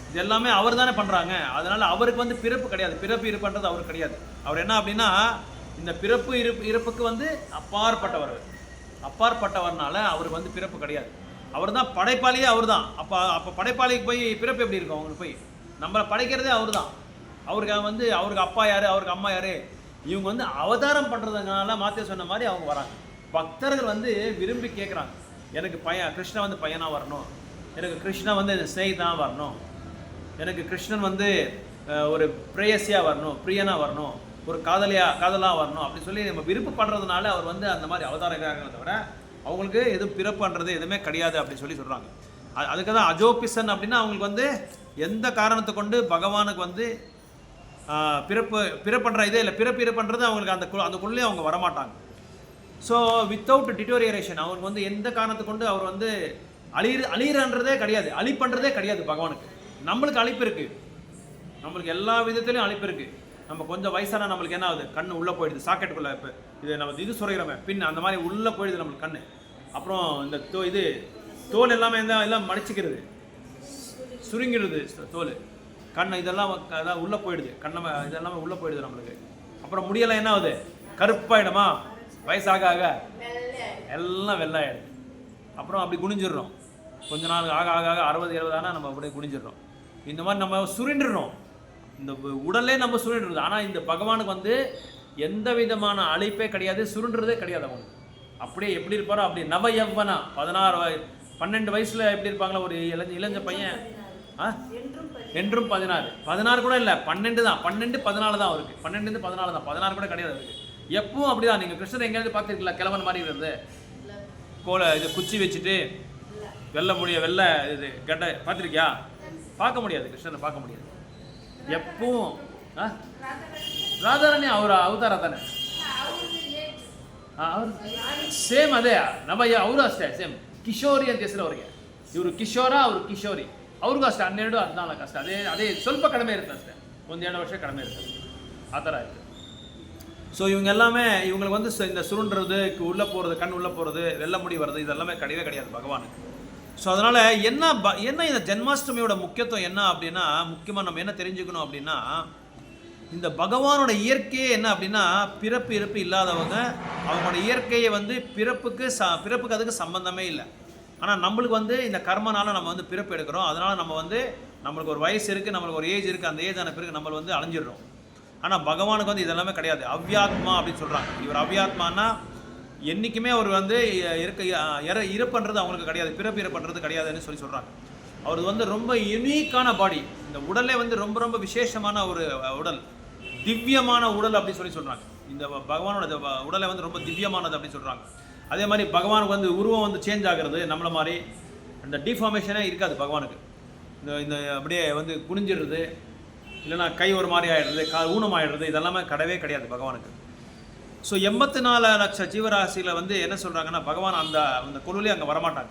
இது எல்லாமே அவர் தானே பண்ணுறாங்க. அதனால் அவருக்கு வந்து பிறப்பு கிடையாது. பிறப்பு இருப்புன்றது அவருக்கு கிடையாது. அவர் என்ன அப்படின்னா, இந்த பிறப்பு இறப்புக்கு வந்து அப்பாற்பட்டவர்னால அவருக்கு வந்து பிறப்பு கிடையாது. அவர் தான் படைப்பாளியே அவர் தான். அப்போ படைப்பாளிக்கு போய் பிறப்பு எப்படி இருக்கும்? அவங்களுக்கு போய் நம்மளை படைக்கிறதே அவர் தான். அவருக்கு அப்பா யார், அவருக்கு அம்மா யார்? இவங்க வந்து அவதாரம் பண்ணுறதுனால மாத்திய சொன்ன மாதிரி அவங்க வராங்க. பக்தர்கள் வந்து விரும்பி கேட்குறாங்க, எனக்கு கிருஷ்ணன் வந்து பையனாக வரணும், எனக்கு கிருஷ்ணன் வந்து ஸ்நேகிதனாக வரணும், எனக்கு கிருஷ்ணன் வந்து ஒரு பிரேயசியாக வரணும், பிரியனாக வரணும், ஒரு காதலாக வரணும் அப்படின்னு சொல்லி நம்ம விருப்பப்படுறதுனால அவர் வந்து அந்த மாதிரி அவதாரங்கிறாங்க. தவிர அவங்களுக்கு எதுவும் பிறப்புன்றது எதுவுமே கிடையாது அப்படின்னு சொல்லி சொல்கிறாங்க. அதுக்கு தான் அஜோபிசன் அப்படின்னா அவங்களுக்கு வந்து எந்த காரணத்தை கொண்டு பகவானுக்கு வந்து பிறப்புன்ற இதே இல்லை. பிறப்புன்றது அவங்களுக்கு அந்த குள்ளே அவங்க வரமாட்டாங்க. ஸோ வித்தவுட் டிட்டோரியரேஷன் அவங்களுக்கு வந்து எந்த காரணத்தை கொண்டு அவர் வந்து அழிகிறன்றதே கிடையாது, அழிப்புன்றதே கிடையாது பகவானுக்கு. நம்மளுக்கு அழிப்பு இருக்குது, நம்மளுக்கு எல்லா விதத்துலையும் அழிப்பு இருக்குது. நம்ம கொஞ்சம் வயசான நம்மளுக்கு என்ன ஆகுது, கண்ணு உள்ளே போயிடுது, சாக்கெட்டுக்குள்ளே. இப்போ இது நம்ம இது சுரைகிறோமே பின் அந்த மாதிரி உள்ளே போயிடுது நம்மளுக்கு கண்ணு. அப்புறம் இந்த தோல் எல்லாமே எல்லாம் மடிச்சுக்கிறது, சுருங்கிடுது தோல், கண் இதெல்லாம் அதான் உள்ளே போயிடுது, கண்ணை இதெல்லாமே உள்ளே போயிடுது நம்மளுக்கு. அப்புறம் முடியெல்லாம் என்ன ஆகுது, கருப்பாயிடுமா, வயசாக ஆக எல்லாம் வெள்ளாயிடுது. அப்புறம் அப்படி குனிஞ்சிடுறோம். கொஞ்ச நாள் ஆக 60-70 ஆனால் நம்ம அப்படியே குனிஞ்சிடுறோம். இந்த மாதிரி நம்ம சுருண்டுறோம், இந்த உடலே நம்ம சுருண்டுறது. ஆனால் இந்த பகவானுக்கு வந்து எந்த விதமான அழைப்பே கிடையாது, சுருண்டுறதே கிடையாது. அவங்களுக்கு அப்படியே எப்படி இருப்பாரோ அப்படி நவ யவ்வனா 12 வயசில் எப்படி இருப்பாங்களோ ஒரு இளைஞ பையன். என்றும் 16 கூட இல்லை, 12 தான், 12-14 தான் அவருக்கு. 12-14 தான், 16 கூட கிடையாது அவருக்கு. எப்பவும் அப்படிதான். நீங்கள் கிருஷ்ணர் எங்கேயாவது பார்த்துருக்கீங்களா கிழவன் மாதிரி இருக்கிறது? இது குச்சி வச்சுட்டு வெள்ளை இது கெட்டை பார்த்துருக்கியா? பார்க்க முடியாது, கிருஷ்ணனை பார்க்க முடியாது. எப்பவும் ராதாராணி அவர் அவதார தானே, ಅವರು ಸೇಮ್ ಅದೇ ನಮ್ಮಯ್ಯ ಅವರು ಅಷ್ಟೇ ಸೇಮ್ ಕಿಶೋರಿ ಅಂತ ಹೆಸರು ಅವರಿಗೆ. ಇವರು ಕಿಶೋರ, ಅವರು ಕಿಶೋರಿ, ಅವ್ರಿಗೂ ಅಷ್ಟೇ 12-14 ಅಷ್ಟೇ. ಅದೇ ಸ್ವಲ್ಪ ಕಡಿಮೆ ಇರುತ್ತೆ ಅಷ್ಟೇ, 1-2 ವರ್ಷ ಕಡಿಮೆ ಇರುತ್ತೆ ಆ ಥರ ಆಯಿತು. ஸோ இவங்க எல்லாமே இவங்களுக்கு வந்து இந்த சுருண்டுறது, உள்ளே போகிறது, கண் உள்ளே போகிறது, வெள்ளை முடி வர்றது, இதெல்லாமே கிடையவே கிடையாது பகவானுக்கு. ஸோ அதனால் என்ன இந்த ஜென்மாஷ்டமியோட முக்கியத்துவம் என்ன அப்படின்னா, முக்கியமாக நம்ம என்ன தெரிஞ்சுக்கணும் அப்படின்னா, இந்த பகவானோட இயற்கையே என்ன அப்படின்னா, பிறப்பு இறப்பு இல்லாதவங்க, அவங்களோட இயற்கையை வந்து பிறப்புக்கு அதுக்கு சம்பந்தமே இல்லை. ஆனால் நம்மளுக்கு வந்து இந்த கர்மனால நம்ம வந்து பிறப்பு எடுக்கிறோம். அதனால் நம்ம வந்து நம்மளுக்கு ஒரு வயசு இருக்குது, நம்மளுக்கு ஒரு ஏஜ் இருக்குது, அந்த ஏஜ் ஆன பிறகு நம்ம வந்து அழிஞ்சிடுறோம். ஆனால் பகவானுக்கு வந்து இதெல்லாமே கிடையாது. அவ்யாத்மா அப்படின்னு சொல்கிறாங்க. இவர் அவ்யாத்மானா என்றைக்குமே அவர் வந்து இறப்புன்றது அவங்களுக்கு கிடையாது, பிறப்பு இறப்புன்றது கிடையாதுன்னு சொல்கிறாங்க. அவர் வந்து ரொம்ப யுனிக்கான பாடி, இந்த உடலே வந்து ரொம்ப ரொம்ப விசேஷமான ஒரு உடல், திவ்யமான உடல் அப்படின்னு சொல்கிறாங்க. இந்த பகவானோட உடலை வந்து ரொம்ப திவ்யமானது அப்படின்னு சொல்கிறாங்க. அதே மாதிரி பகவானுக்கு வந்து உருவம் வந்து சேஞ்ச் ஆகிறது நம்மளை மாதிரி, இந்த டிஃபார்மேஷனே இருக்காது பகவானுக்கு. இந்த அப்படியே வந்து குனிஞ்சிடுறது, இல்லைனா கை ஒரு மாதிரி ஆகிடுறது, ஊனம் ஆகிடுறது, இதெல்லாமே கிடையவே கிடையாது பகவானுக்கு. ஸோ 84 லட்ச ஜீவராசியில் வந்து என்ன சொல்கிறாங்கன்னா, பகவான் அந்த குழுவிலே அங்கே வரமாட்டாங்க.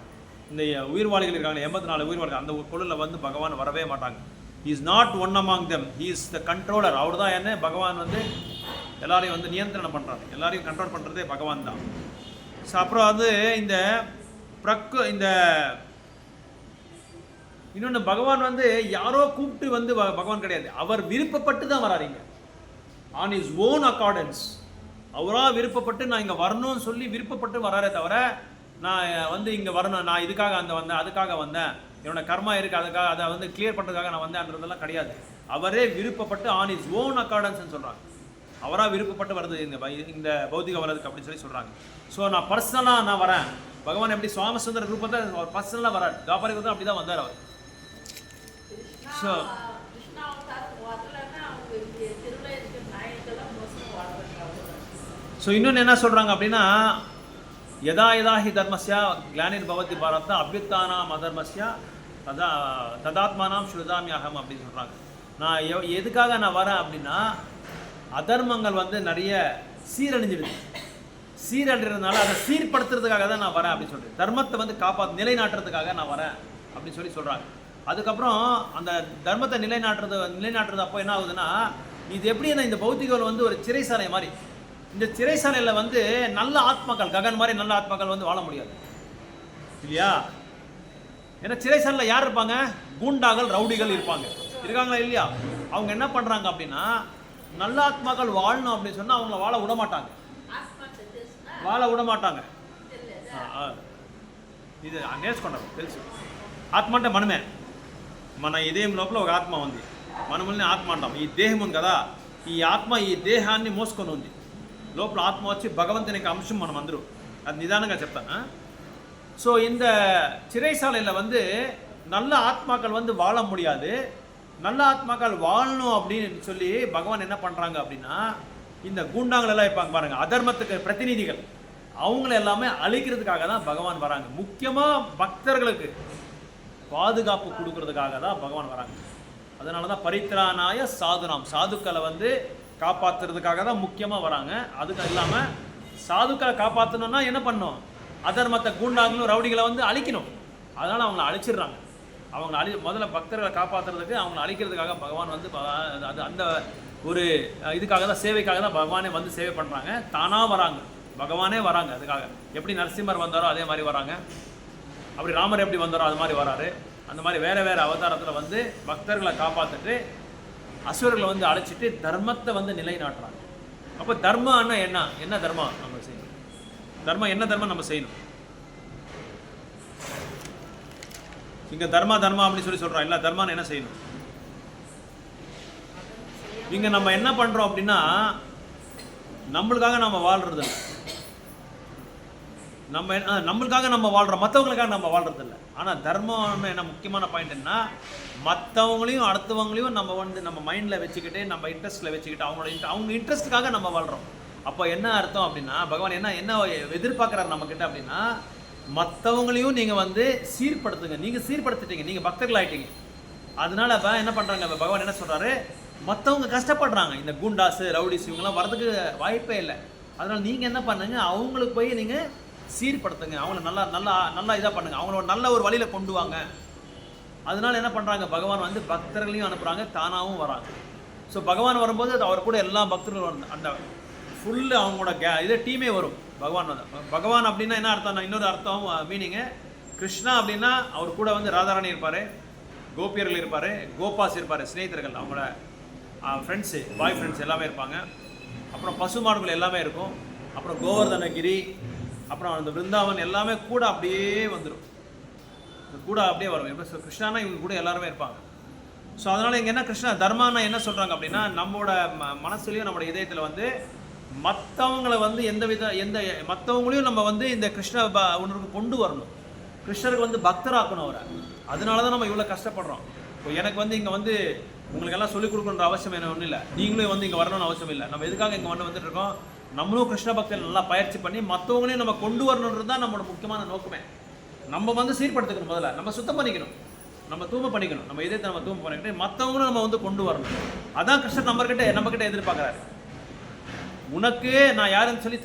இந்த உயிர்வாளிகள் இருக்காங்க 84 உயிர்வாளிகள், அந்த குழுவில் வந்து பகவான் வரவே மாட்டாங்க. He is not one among them, he is the controller. அவர் தான் என்ன, பகவான் வந்து எல்லாரையும் வந்து நியந்திரணம் பண்ணுறாரு, எல்லாரையும் கண்ட்ரோல் பண்ணுறதே பகவான் தான். ஸோ அப்புறம் வந்து இந்த இந்த இன்னொன்று, பகவான் வந்து யாரோ கூப்பிட்டு வந்து பகவான் கிடையாது, அவர் விருப்பப்பட்டு தான் வராருங்க. ஆன் இஸ் ஓன் அக்கார்டன்ஸ், அவராக விருப்பப்பட்டு நான் இங்கே வரணும்னு சொல்லி விருப்பப்பட்டு வராரே தவிர, நான் வந்து இங்கே வரணும், நான் இதுக்காக அந்த வந்தேன், அதுக்காக வந்தேன், என்னோட கர்மா இருக்குது அதுக்காக அதை வந்து கிளியர் பண்ணுறதுக்காக நான் வந்தேன்றதெல்லாம் கிடையாது. அவரே விருப்பப்பட்டு ஆன் இஸ் ஓன் அக்கார்டன்ஸ்னு சொல்கிறாங்க. அவராக விருப்பப்பட்டு வருது இந்த பௌத்திக வர்றதுக்கு அப்படின்னு சொல்லி சொல்கிறாங்க. ஸோ நான் பர்சனலாக நான் வரேன். பகவான் எப்படி சுவாமசுந்தர ரூபத்தை அவர் பர்சனலாக வரார், துவாபரிகத்தில் அப்படி தான் வந்தார் அவர். ஸோ இன்னொன்று என்ன சொல்கிறாங்க அப்படின்னா, யதா யதா ஹி தர்மஸ்யா கிளானிர் பவதி பாரத அபியுத்தானாம் அதர்மஸ்யா ததாத்மானாம் ஸ்ருதாமியாகம் அப்படின்னு சொல்கிறாங்க. நான் எதுக்காக நான் வரேன் அப்படின்னா, அதர்மங்கள் வந்து நிறைய சீரழிஞ்சிடுது, சீரழிறதுனால அதை சீர்படுத்துறதுக்காக தான் நான் வரேன் அப்படின்னு சொல்கிறேன். தர்மத்தை வந்து நிலைநாட்டுறதுக்காக நான் வரேன் அப்படின்னு சொல்லி சொல்கிறாங்க. அதுக்கப்புறம் அந்த தர்மத்தை நிலைநாட்டுறது அப்போ என்ன ஆகுதுன்னா, இது எப்படின்னா இந்த பௌத்திகள் வந்து ஒரு சிறைசாலை மாதிரி. இந்த சிறைசாலையில் வந்து நல்ல ஆத்மாக்கள், ககன் மாதிரி நல்ல ஆத்மாக்கள் வந்து வாழ முடியாது இல்லையா? ஏன்னா சிறைசாலையில் யார் இருப்பாங்க? கூண்டாக்கள், ரவுடிகள் இருக்காங்களா இல்லையா? அவங்க என்ன பண்ணுறாங்க அப்படின்னா, நல்ல ஆத்மாக்கள் வாழணும் அப்படின்னு சொன்னால் அவங்கள வாழ விட மாட்டாங்க. ఇది నేర్చుకుంటారు తెలుసు. ఆత్మ అంటే మనమే, మన ఇదేం లోపల ఒక ఆత్మ ఉంది, మనల్ని ఆత్మ అంటాం. ఈ దేహం ఉంది కదా, ఈ ఆత్మ ఈ దేహాన్ని మోసుకొని ఉంది. లోపల ఆత్మ వచ్చి భగవంతుని యొక్క అంశం మనం అందరూ, అది నిదానంగా చెప్తాను. ஸோ இந்த சிறைசாலையில் வந்து நல்ல ஆத்மாக்கள் வந்து வாழ முடியாது. நல்ல ஆத்மாக்கள் வாழணும் அப்படின்னு சொல்லி பகவான் என்ன பண்ணுறாங்க அப்படின்னா, இந்த கூண்டாங்கள் எல்லாம் இருப்பாங்க பாருங்கள், அதர்மத்துக்கு பிரதிநிதிகள், அவங்கள எல்லாமே அழிக்கிறதுக்காக தான் பகவான் வராங்க. முக்கியமாக பக்தர்களுக்கு பாதுகாப்பு கொடுக்கறதுக்காக தான் பகவான் வராங்க. அதனால தான் பரித்ராணாய சாதுனாம், சாதுக்களை வந்து காப்பாற்றுறதுக்காக தான் முக்கியமாக வராங்க. அதுக்கு இல்லாமல் சாதுக்களை காப்பாற்றணும்னா என்ன பண்ணணும்? அதர்மத்தை கூண்டாங்களும் ரவுடிகளை வந்து அழிக்கணும். அதனால் அவங்கள அழிச்சிடுறாங்க. அவங்கள முதல்ல பக்தர்களை காப்பாற்றுறதுக்கு அவங்கள அழிக்கிறதுக்காக பகவான் வந்து அது அந்த ஒரு இதுக்காக தான், சேவைக்காக தான் பகவானே வந்து சேவை பண்ணுறாங்க. தானாக வராங்க, பகவானே வராங்க அதுக்காக. எப்படி நரசிம்மர் வந்தாரோ அதே மாதிரி வராங்க, அப்படி ராமர் எப்படி வந்தாரோ அது மாதிரி வராரு. அந்த மாதிரி வேறு வேறு அவதாரத்தில் வந்து பக்தர்களை காப்பாற்றிட்டு அசுரர்களை வந்து அழைச்சிட்டு தர்மத்தை வந்து நிலைநாட்டுறாங்க. அப்போ தர்மம்னா என்ன தர்மம் நம்ம செய்யணும்? என்ன தர்மம் நம்ம செய்யணும்? இங்கே தர்மா அப்படின்னு சொல்லி சொல்கிறோம் இல்லை, தர்மான்னு என்ன செய்யணும்? இங்கே நம்ம என்ன பண்ணுறோம் அப்படின்னா, நம்மளுக்காக நம்ம வாழ்கிறது இல்லை, நம்மளுக்காக நம்ம வாழ்கிறோம், மற்றவங்களுக்காக நம்ம வாழ்கிறது இல்லை. ஆனால் தர்மம்னு என்ன முக்கியமான பாயிண்ட் என்ன, மற்றவங்களையும் அடுத்தவங்களையும் நம்ம வந்து நம்ம மைண்டில் வச்சுக்கிட்டு, நம்ம இன்ட்ரெஸ்ட்டில் வச்சுக்கிட்டு, அவங்க இன்ட்ரெஸ்ட்டுக்காக நம்ம வாழ்கிறோம். அப்போ என்ன அர்த்தம் அப்படின்னா, பகவான் என்ன எதிர்பார்க்குறாரு நம்மக்கிட்ட அப்படின்னா, மற்றவங்களையும் நீங்கள் வந்து சீர்படுத்துங்க. நீங்கள் சீர்படுத்திட்டீங்க, நீங்கள் பக்தர்கள் ஆகிட்டீங்க. அதனால என்ன பண்ணுறாங்க பகவான் என்ன சொல்கிறாரு, மற்றவங்க கஷ்டப்படுறாங்க, இந்த குண்டாஸு ரவுடிஸ் இவங்கெல்லாம் வரதுக்கு வாய்ப்பே இல்லை. அதனால் நீங்கள் என்ன பண்ணுங்க, அவங்களுக்கு போய் நீங்கள் சீர்படுத்துங்க, அவங்கள நல்லா இதாக பண்ணுங்கள், அவங்கள நல்ல ஒரு வழியில் கொண்டு வாங்க. அதனால் என்ன பண்ணுறாங்க, பகவான் வந்து பக்தர்களையும் அனுப்புகிறாங்க, தானாகவும் வராங்க. ஸோ பகவான் வரும்போது அது அவர் கூட எல்லா பக்தர்களும் அந்த ஃபுல்லு அவங்களோட இதே டீமே வரும். பகவான் அப்படின்னா என்ன அர்த்தம்? இன்னொரு அர்த்தம் மீனிங்கு, கிருஷ்ணா அப்படின்னா அவர் கூட வந்து ராதாராணி இருப்பார், கோபியர்கள் இருப்பார், கோபாஸ் இருப்பார், ஸ்நேகிதர்கள், அவங்களோட ஃப்ரெண்ட்ஸு, பாய் ஃப்ரெண்ட்ஸ் எல்லாமே இருப்பாங்க. அப்புறம் பசுமாடுகள் எல்லாமே இருக்கும். அப்புறம் கோவர்தனகிரி, அப்புறம் அந்த பிருந்தாவன் எல்லாமே கூட அப்படியே வந்துடும், கூட அப்படியே வரும். எப்படி கிருஷ்ணானா இவங்க கூட எல்லாருமே இருப்பாங்க. ஸோ அதனால் இங்கே என்ன கிருஷ்ணா தர்மானா என்ன சொல்கிறாங்க அப்படின்னா, நம்மளோட மனசுலையும் நம்மளோட இதயத்தில் வந்து மற்றவங்களை வந்து மற்றவங்களையும் நம்ம வந்து இந்த கிருஷ்ண உணர்வுக்கு கொண்டு வரணும், கிருஷ்ணருக்கு வந்து பக்தராக்கணும் அவரை. அதனால தான் நம்ம இவ்வளோ கஷ்டப்படுறோம். இப்போ எனக்கு வந்து இங்கே வந்து உங்களுக்கெல்லாம் சொல்லிக் கொடுக்கணுன்ற அவசியம் என்ன ஒன்றும் இல்லை, நீங்களும் வந்து இங்கே வரணும்னு அவசியம் இல்லை. நம்ம எதுக்காக இங்கே வந்துட்டு இருக்கோம், நம்மளும் கிருஷ்ண பக்தர்கள் நல்லா பயிற்சி பண்ணி மற்றவங்களையும் நம்ம கொண்டு வரணுன்றது தான் நம்மளோட முக்கியமான நோக்கமே. நம்ம வந்து சீர்படுத்திக்கணும், முதல்ல நம்ம சுத்தம் பண்ணிக்கணும், நம்ம தூய்மை பண்ணிக்கணும், நம்ம இதயத்தை நம்ம தூய்மை பண்ணிக்கிட்டு மற்றவங்களும் நம்ம வந்து கொண்டு வரணும். அதான் கிருஷ்ணர் நம்மக்கிட்ட எதிர்பார்க்குறாரு. உனக்கு நான் யாருன்னு சொல்லி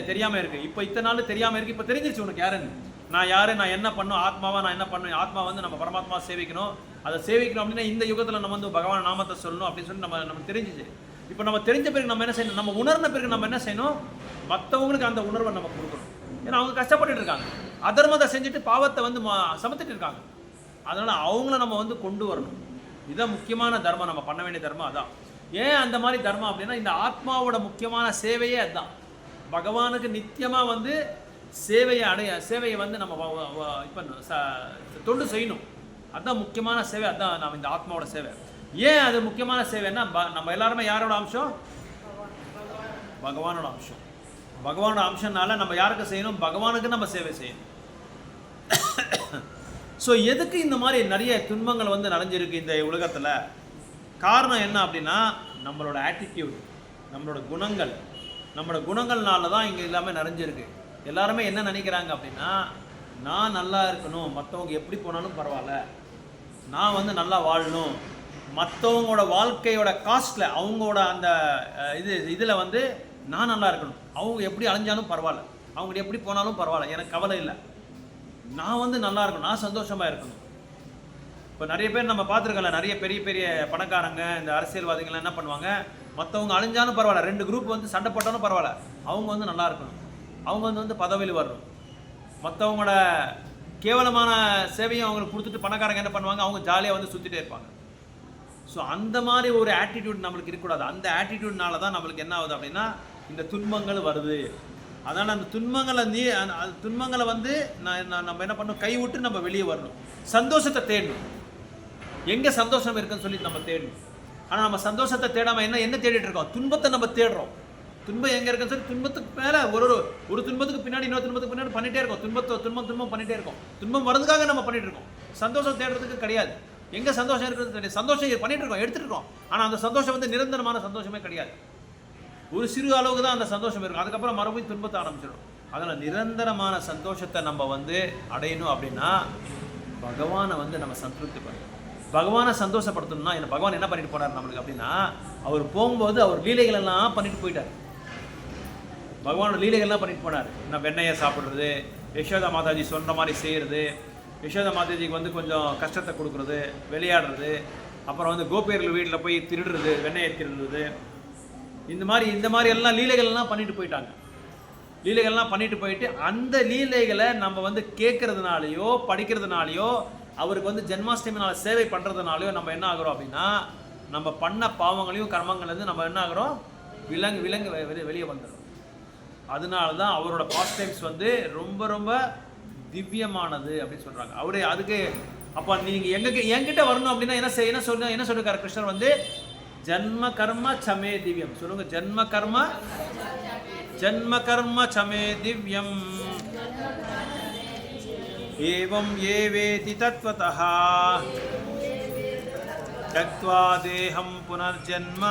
தெரியாமல் இருக்கு, இப்போ இத்தனை நாள் தெரியாமல் இருக்கு, இப்போ தெரிஞ்சிருச்சு உனக்கு யாருன்னு. நான் யார், நான் என்ன பண்ணும், ஆத்மாவா நான் என்ன பண்ணும், ஆத்மா வந்து நம்ம பரமாத்மா சேவிக்கணும், அதை சேவிக்கணும் அப்படின்னா இந்த யுகத்தில் நம்ம வந்து பகவான் நாமத்தை சொல்லணும் அப்படின்னு சொல்லி நம்ம தெரிஞ்சிச்சு. இப்போ நம்ம தெரிஞ்ச பிறகு நம்ம என்ன செய்யணும், நம்ம உணர்ந்த பிறகு நம்ம என்ன செய்யணும், மற்றவங்களுக்கு அந்த உணர்வை நம்ம கொடுக்கணும். ஏன்னா அவங்க கஷ்டப்பட்டு இருக்காங்க, அதர்மத்தை செஞ்சுட்டு பாவத்தை வந்து சமத்துட்டு இருக்காங்க. அதனால் அவங்கள நம்ம வந்து கொண்டு வரணும். இதுதான் முக்கியமான தர்மம், நம்ம பண்ண வேண்டிய தர்மம் அதான். ஏன் அந்த மாதிரி தர்மம் அப்படின்னா இந்த ஆத்மாவோட முக்கியமான சேவையே அதுதான். பகவானுக்கு நித்தியமாக வந்து சேவையை வந்து நம்ம இப்போ தொண்டு செய்யணும். அதுதான் முக்கியமான சேவை, அதுதான் நம்ம இந்த ஆத்மாவோட சேவை. ஏன் அது முக்கியமான சேவைன்னா நம்ம எல்லாருமே யாரோட அம்சம், பகவானோட அம்சம். பகவானோட அம்சம்னால நம்ம யாருக்கு செய்யணும், பகவானுக்கு நம்ம சேவை செய்யணும். ஸோ எதுக்கு இந்த மாதிரி நிறைய துன்பங்கள் வந்து நடஞ்சிருக்கு இந்த உலகத்தில்? காரணம் என்ன அப்படின்னா நம்மளோட ஆட்டிடியூட், நம்மளோட குணங்கள்னால தான் இங்கே எல்லாமே நிறைஞ்சிருக்கு. எல்லாருமே என்ன நினைக்கிறாங்க அப்படின்னா, நான் நல்லா இருக்கணும், மற்றவங்க எப்படி போனாலும் பரவாயில்ல, நான் வந்து நல்லா வாழணும், மற்றவங்களோட வாழ்க்கையோட காஸ்ட்டில் அவங்களோட அந்த இதில் வந்து நான் நல்லா இருக்கணும், அவங்க எப்படி அழிஞ்சாலும் பரவாயில்ல, அவங்க எப்படி போனாலும் பரவாயில்ல, எனக்கு கவலை இல்லை, நான் வந்து நல்லா இருக்கணும், நான் சந்தோஷமாக இருக்கணும். இப்போ நிறைய பேர் நம்ம பார்த்துருக்கல, நிறைய பெரிய பெரிய பணக்காரங்க இந்த அரசியல்வாதிகள்லாம் என்ன பண்ணுவாங்க, மற்றவங்க அழிஞ்சாலும் பரவாயில்ல, 2 குரூப் வந்து சண்டை போட்டாலும் பரவாயில்ல, அவங்க வந்து நல்லா இருக்கணும், அவங்க வந்து பதவியில் வரணும், மற்றவங்களோட கேவலமான சேவையும் அவங்களுக்கு கொடுத்துட்டு பணக்காரங்க என்ன பண்ணுவாங்க, அவங்க ஜாலியாக வந்து சுற்றிட்டே இருப்பாங்க. ஸோ அந்த மாதிரி ஒரு ஆட்டிடியூட் நம்மளுக்கு இருக்கக்கூடாது. அந்த ஆட்டிடியூட்னால தான் நம்மளுக்கு என்ன ஆகுது அப்படின்னா இந்த துன்பங்கள் வருது. அதனால் அந்த துன்பங்களை வந்து நம்ம என்ன பண்ணணும், கைவிட்டு நம்ம வெளியே வரணும், சந்தோஷத்தை தேடணும். எங்கே சந்தோஷம் இருக்குன்னு சொல்லி நம்ம தேடணும். ஆனால் நம்ம சந்தோஷத்தை தேடாமல் என்ன தேடிட்டு இருக்கோம், துன்பத்தை நம்ம தேடுறோம். துன்பம் எங்கே இருக்குன்னு சொல்லி துன்பத்துக்கு மேலே ஒரு துன்பத்துக்கு பின்னாடி இன்னொரு துன்பத்துக்கு பின்னாடி பண்ணிகிட்டே இருக்கோம். துன்பம் பண்ணிகிட்டே இருக்கோம். துன்பம் வரதுக்காக நம்ம பண்ணிகிட்டு இருக்கோம், சந்தோஷம் தேடுறதுக்கு கிடையாது. எங்கே சந்தோஷம் இருக்கிறது தெரியாது, சந்தோஷம் பண்ணிகிட்டு இருக்கோம், எடுத்துகிட்டு இருக்கோம். ஆனால் அந்த சந்தோஷம் வந்து நிரந்தரமான சந்தோஷமே கிடையாது. ஒரு சிறு அளவுக்கு தான் அந்த சந்தோஷம் இருக்கும், அதுக்கப்புறம் மறுபடியும் துன்பத்தை ஆரம்பிச்சிடும். அதனால் நிரந்தரமான சந்தோஷத்தை நம்ம வந்து அடையணும் அப்படின்னா பகவானை வந்து நம்ம சந்திருப்தி பண்ணணும். பகவானை சந்தோஷப்படுத்தணும்னா பகவான் என்ன பண்ணிட்டு போனார் நம்மளுக்கு அப்படின்னா, அவர் போகும்போது அவர் லீலைகள் எல்லாம் பண்ணிட்டு போயிட்டார். பகவானோட லீலைகள்லாம் பண்ணிட்டு போனார். நான் வெண்ணையை சாப்பிட்றது, யசோதா மாதாஜி சொல்கிற மாதிரி செய்கிறது, யசோதா மாதாஜிக்கு வந்து கொஞ்சம் கஷ்டத்தை கொடுக்குறது, விளையாடுறது, அப்புறம் வந்து கோபியர்கள் வீட்டில் போய் திருடுறது, வெண்ணையை திருடுறது, இந்த மாதிரி எல்லாம் லீலைகள்லாம் பண்ணிட்டு போயிட்டாங்க. லீலைகள்லாம் பண்ணிட்டு போயிட்டு அந்த லீலைகளை நம்ம வந்து கேட்கறதுனாலையோ படிக்கிறதுனாலையோ அவருக்கு வந்து ஜென்மாஷ்டமினால் சேவை பண்ணுறதுனாலையோ நம்ம என்ன ஆகிறோம் அப்படின்னா, நம்ம பண்ண பாவங்களையும் கர்மங்கள்லேருந்து நம்ம என்ன ஆகிறோம், விலங்கு வெளியே வந்துடும். அதனால தான் அவரோட பாஸ்ட் டைம்ஸ் வந்து ரொம்ப ரொம்ப திவ்யமானது அப்படின்னு சொல்கிறாங்க. அவரே அதுக்கு அப்போ நீங்கள் என்கிட்ட வரணும் அப்படின்னா என்ன சொல்லிருக்காரு கிருஷ்ணர் வந்து, ஜன்ம கர்ம சமே திவ்யம். சொல்லுங்க, ஜன்ம கர்ம சமே திவ்யம் ஏவம் ஏவேதி தத்வதஹ தக்த்வா தேஹம் புனர்ஜன்ம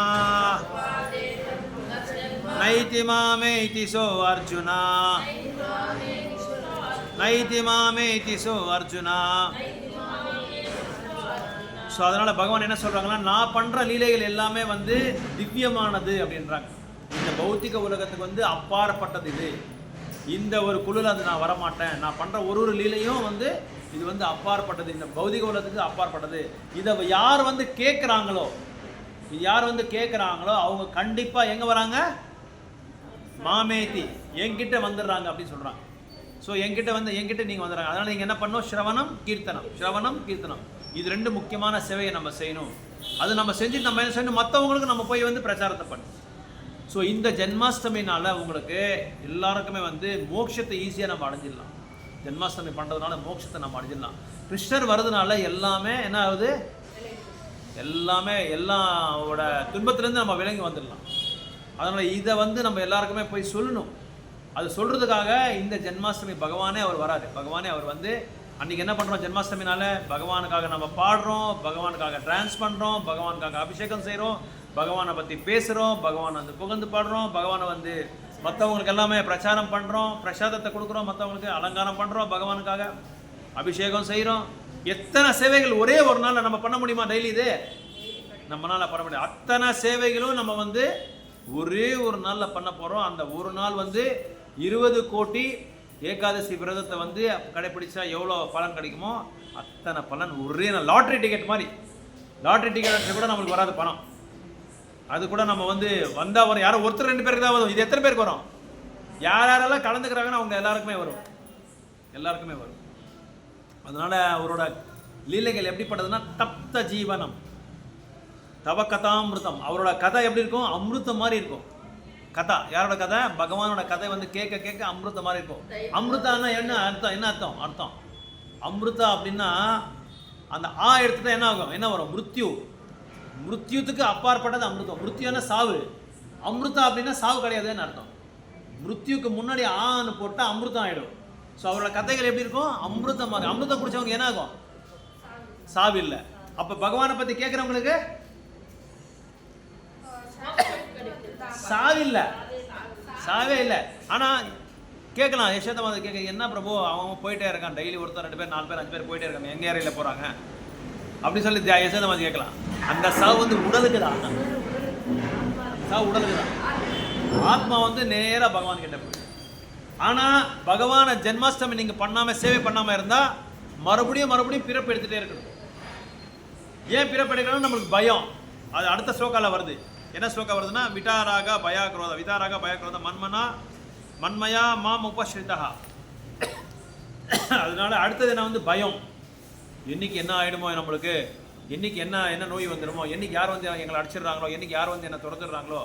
நைதி மாமேதி சோ அர்ஜுனா, நைதி மாமேதி சோ அர்ஜுனா. ஸோ அதனால் பகவான் என்ன சொல்கிறாங்கன்னா, நான் பண்ணுற லீலைகள் எல்லாமே வந்து திவ்யமானது அப்படின்றாங்க. இந்த பௌத்திக உலகத்துக்கு வந்து அப்பாற்பட்டது இது. இந்த ஒரு குழுவில் அது நான் வரமாட்டேன். நான் பண்ணுற ஒரு லீலையும் வந்து இது வந்து அப்பாற்பட்டது, இந்த பௌதிக உலகத்துக்கு அப்பாற்பட்டது. இதை யார் வந்து கேட்குறாங்களோ அவங்க கண்டிப்பாக எங்கே வராங்க, மாமேதி என்கிட்ட வந்துடுறாங்க அப்படின்னு சொல்கிறாங்க. ஸோ என்கிட்ட நீங்கள் வந்துடுறாங்க. அதனால் நீங்கள் என்ன பண்ணணும், ஸ்ரவணம் கீர்த்தனம் இது 2 முக்கியமான சேவையை நம்ம செய்யணும். அது நம்ம செஞ்சுட்டு நம்ம என்ன செய்யணும், மற்றவங்களுக்கு நம்ம போய் வந்து பிரச்சாரத்தை பண்ணணும். ஸோ இந்த ஜென்மாஷ்டமினால் உங்களுக்கு எல்லாருக்குமே வந்து மோட்சத்தை ஈஸியாக நம்ம அடைஞ்சிடலாம். ஜென்மாஷ்டமி பண்ணுறதுனால மோட்சத்தை நம்ம அடைஞ்சிடலாம். கிருஷ்ணர் வர்றதுனால எல்லாமே என்ன ஆகுது, எல்லாவோட துன்பத்திலேருந்து நம்ம விலகி வந்துடலாம். அதனால் இதை வந்து நம்ம எல்லாருக்குமே போய் சொல்லணும். அது சொல்கிறதுக்காக இந்த ஜென்மாஷ்டமி பகவானே அவர் வராது. பகவானே அவர் வந்து அன்றைக்கி என்ன பண்ணுறோம், ஜென்மாஷ்டமினால பகவானுக்காக நம்ம பாடுறோம், பகவானுக்காக டான்ஸ் பண்ணுறோம், பகவானுக்காக அபிஷேகம் செய்கிறோம், பகவானை பற்றி பேசுகிறோம், பகவானை வந்து புகழ்ந்து பாடுறோம், பகவானை வந்து மற்றவங்களுக்கு எல்லாமே பிரச்சாரம் பண்ணுறோம், பிரசாதத்தை கொடுக்குறோம், மற்றவங்களுக்கு அலங்காரம் பண்ணுறோம், பகவானுக்காக அபிஷேகம் செய்கிறோம். எத்தனை சேவைகள் ஒரே ஒரு நாளில் நம்ம பண்ண முடியுமா? டெய்லி இது நம்மளால் பண்ண முடியாது. அத்தனை சேவைகளும் நம்ம வந்து ஒரே ஒரு நாளில் பண்ண போகிறோம். அந்த ஒரு நாள் வந்து 20 கோடி ஏகாதசி விரதத்தை வந்து கடைப்பிடிச்சா எவ்வளோ பலன் கிடைக்குமோ அத்தனை பலன் ஒரே லாட்ரி டிக்கெட் மாதிரி. லாட்ரி டிக்கெட் கூட நம்மளுக்கு வராது பணம். அது கூட நம்ம வந்து வந்தால் வரும். யாரும் ஒருத்தர் 2 பேருக்கு தான் வரும். இது எத்தனை பேருக்கு வரும்? யாரெல்லாம் கலந்துக்கிறாங்கன்னு அவங்க எல்லாருக்குமே வரும். எல்லாருக்குமே வரும். அதனால அவரோட லீலைகள் எப்படிப்பட்டதுன்னா தப்த ஜீவனம் தவ கதாமிருதம். அவரோட கதை எப்படி இருக்கும்? அமிர்தம் மாதிரி இருக்கும். கதா யாரோட கதை? பகவானோட கதை வந்து கேட்க கேட்க அமிர்தம் மாதிரி இருக்கும். அமிர்தான்னா என்ன அர்த்தம்? என்ன அர்த்தம்? அர்த்தம் அமிர்தா அப்படின்னா அந்த எடுத்துட்டா என்ன ஆகும்? என்ன வரும்? மிருத்யு. மிருத்யுத்துக்கு அப்பாற்பட்டது அமிர்தம். மிருத்யுன்னா சாவு. அமிர்தா அப்படின்னா சாவு கிடையாதுன்னு அர்த்தம். மிருத்யுக்கு முன்னாடி ஆன்னு போட்டால் அமிர்தம் ஆகிடும். ஸோ அவரோட கதைகள் எப்படி இருக்கும்? அமிர்தம் மாதிரி. அமிர்தம் குடிச்சவங்க என்ன ஆகும்? சாவு இல்லை. அப்போ பகவானை பற்றி கேட்குறவங்களுக்கு சாவில்லை, சாவே இல்லை. ஆனால் கேட்கலாம். யசோதா மாதா கேட்க, என்ன பிரபு அவன் போயிட்டே இருக்கான், டெய்லி ஒருத்தர் 2 பேர் 4 பேர் 5 பேர் போயிட்டே இருக்காங்க, எங்கள் ஏரியில் போகிறாங்க அப்படி சொல்லி யசோதா மாதா கேட்கலாம். அந்த சாவு வந்து உடலுக்கு தான். சாவு உடலுக்கு தான். ஆத்மா வந்து நேராக பகவான் கிட்ட போய். ஆனால் பகவானை ஜென்மாஷ்டமி நீங்கள் பண்ணாமல் சேவை பண்ணாமல் இருந்தால் மறுபடியும் பிறப்பு எடுத்துகிட்டே இருக்கணும். ஏன் பிறப்பு எடுக்கணும்? நம்மளுக்கு பயம். அது அடுத்த ஸ்லோகாவில் வருது. என்ன ஸ்லோகா வருதுன்னா விட்டாராக பயாக்ரோத. விட்டாராக பயாக்ரோத மன்மயா மாம் உபஸ்ரிதா. அதனால அடுத்தது என்ன வந்து பயம். என்னைக்கு என்ன ஆகிடுமோ நம்மளுக்கு, என்னைக்கு என்ன நோய் வந்துடுமோ, என்னைக்கு யார் வந்து எங்களை அடிச்சிடுறாங்களோ, என்னைக்கு யார் வந்து என்னை துரத்துடுறாங்களோ,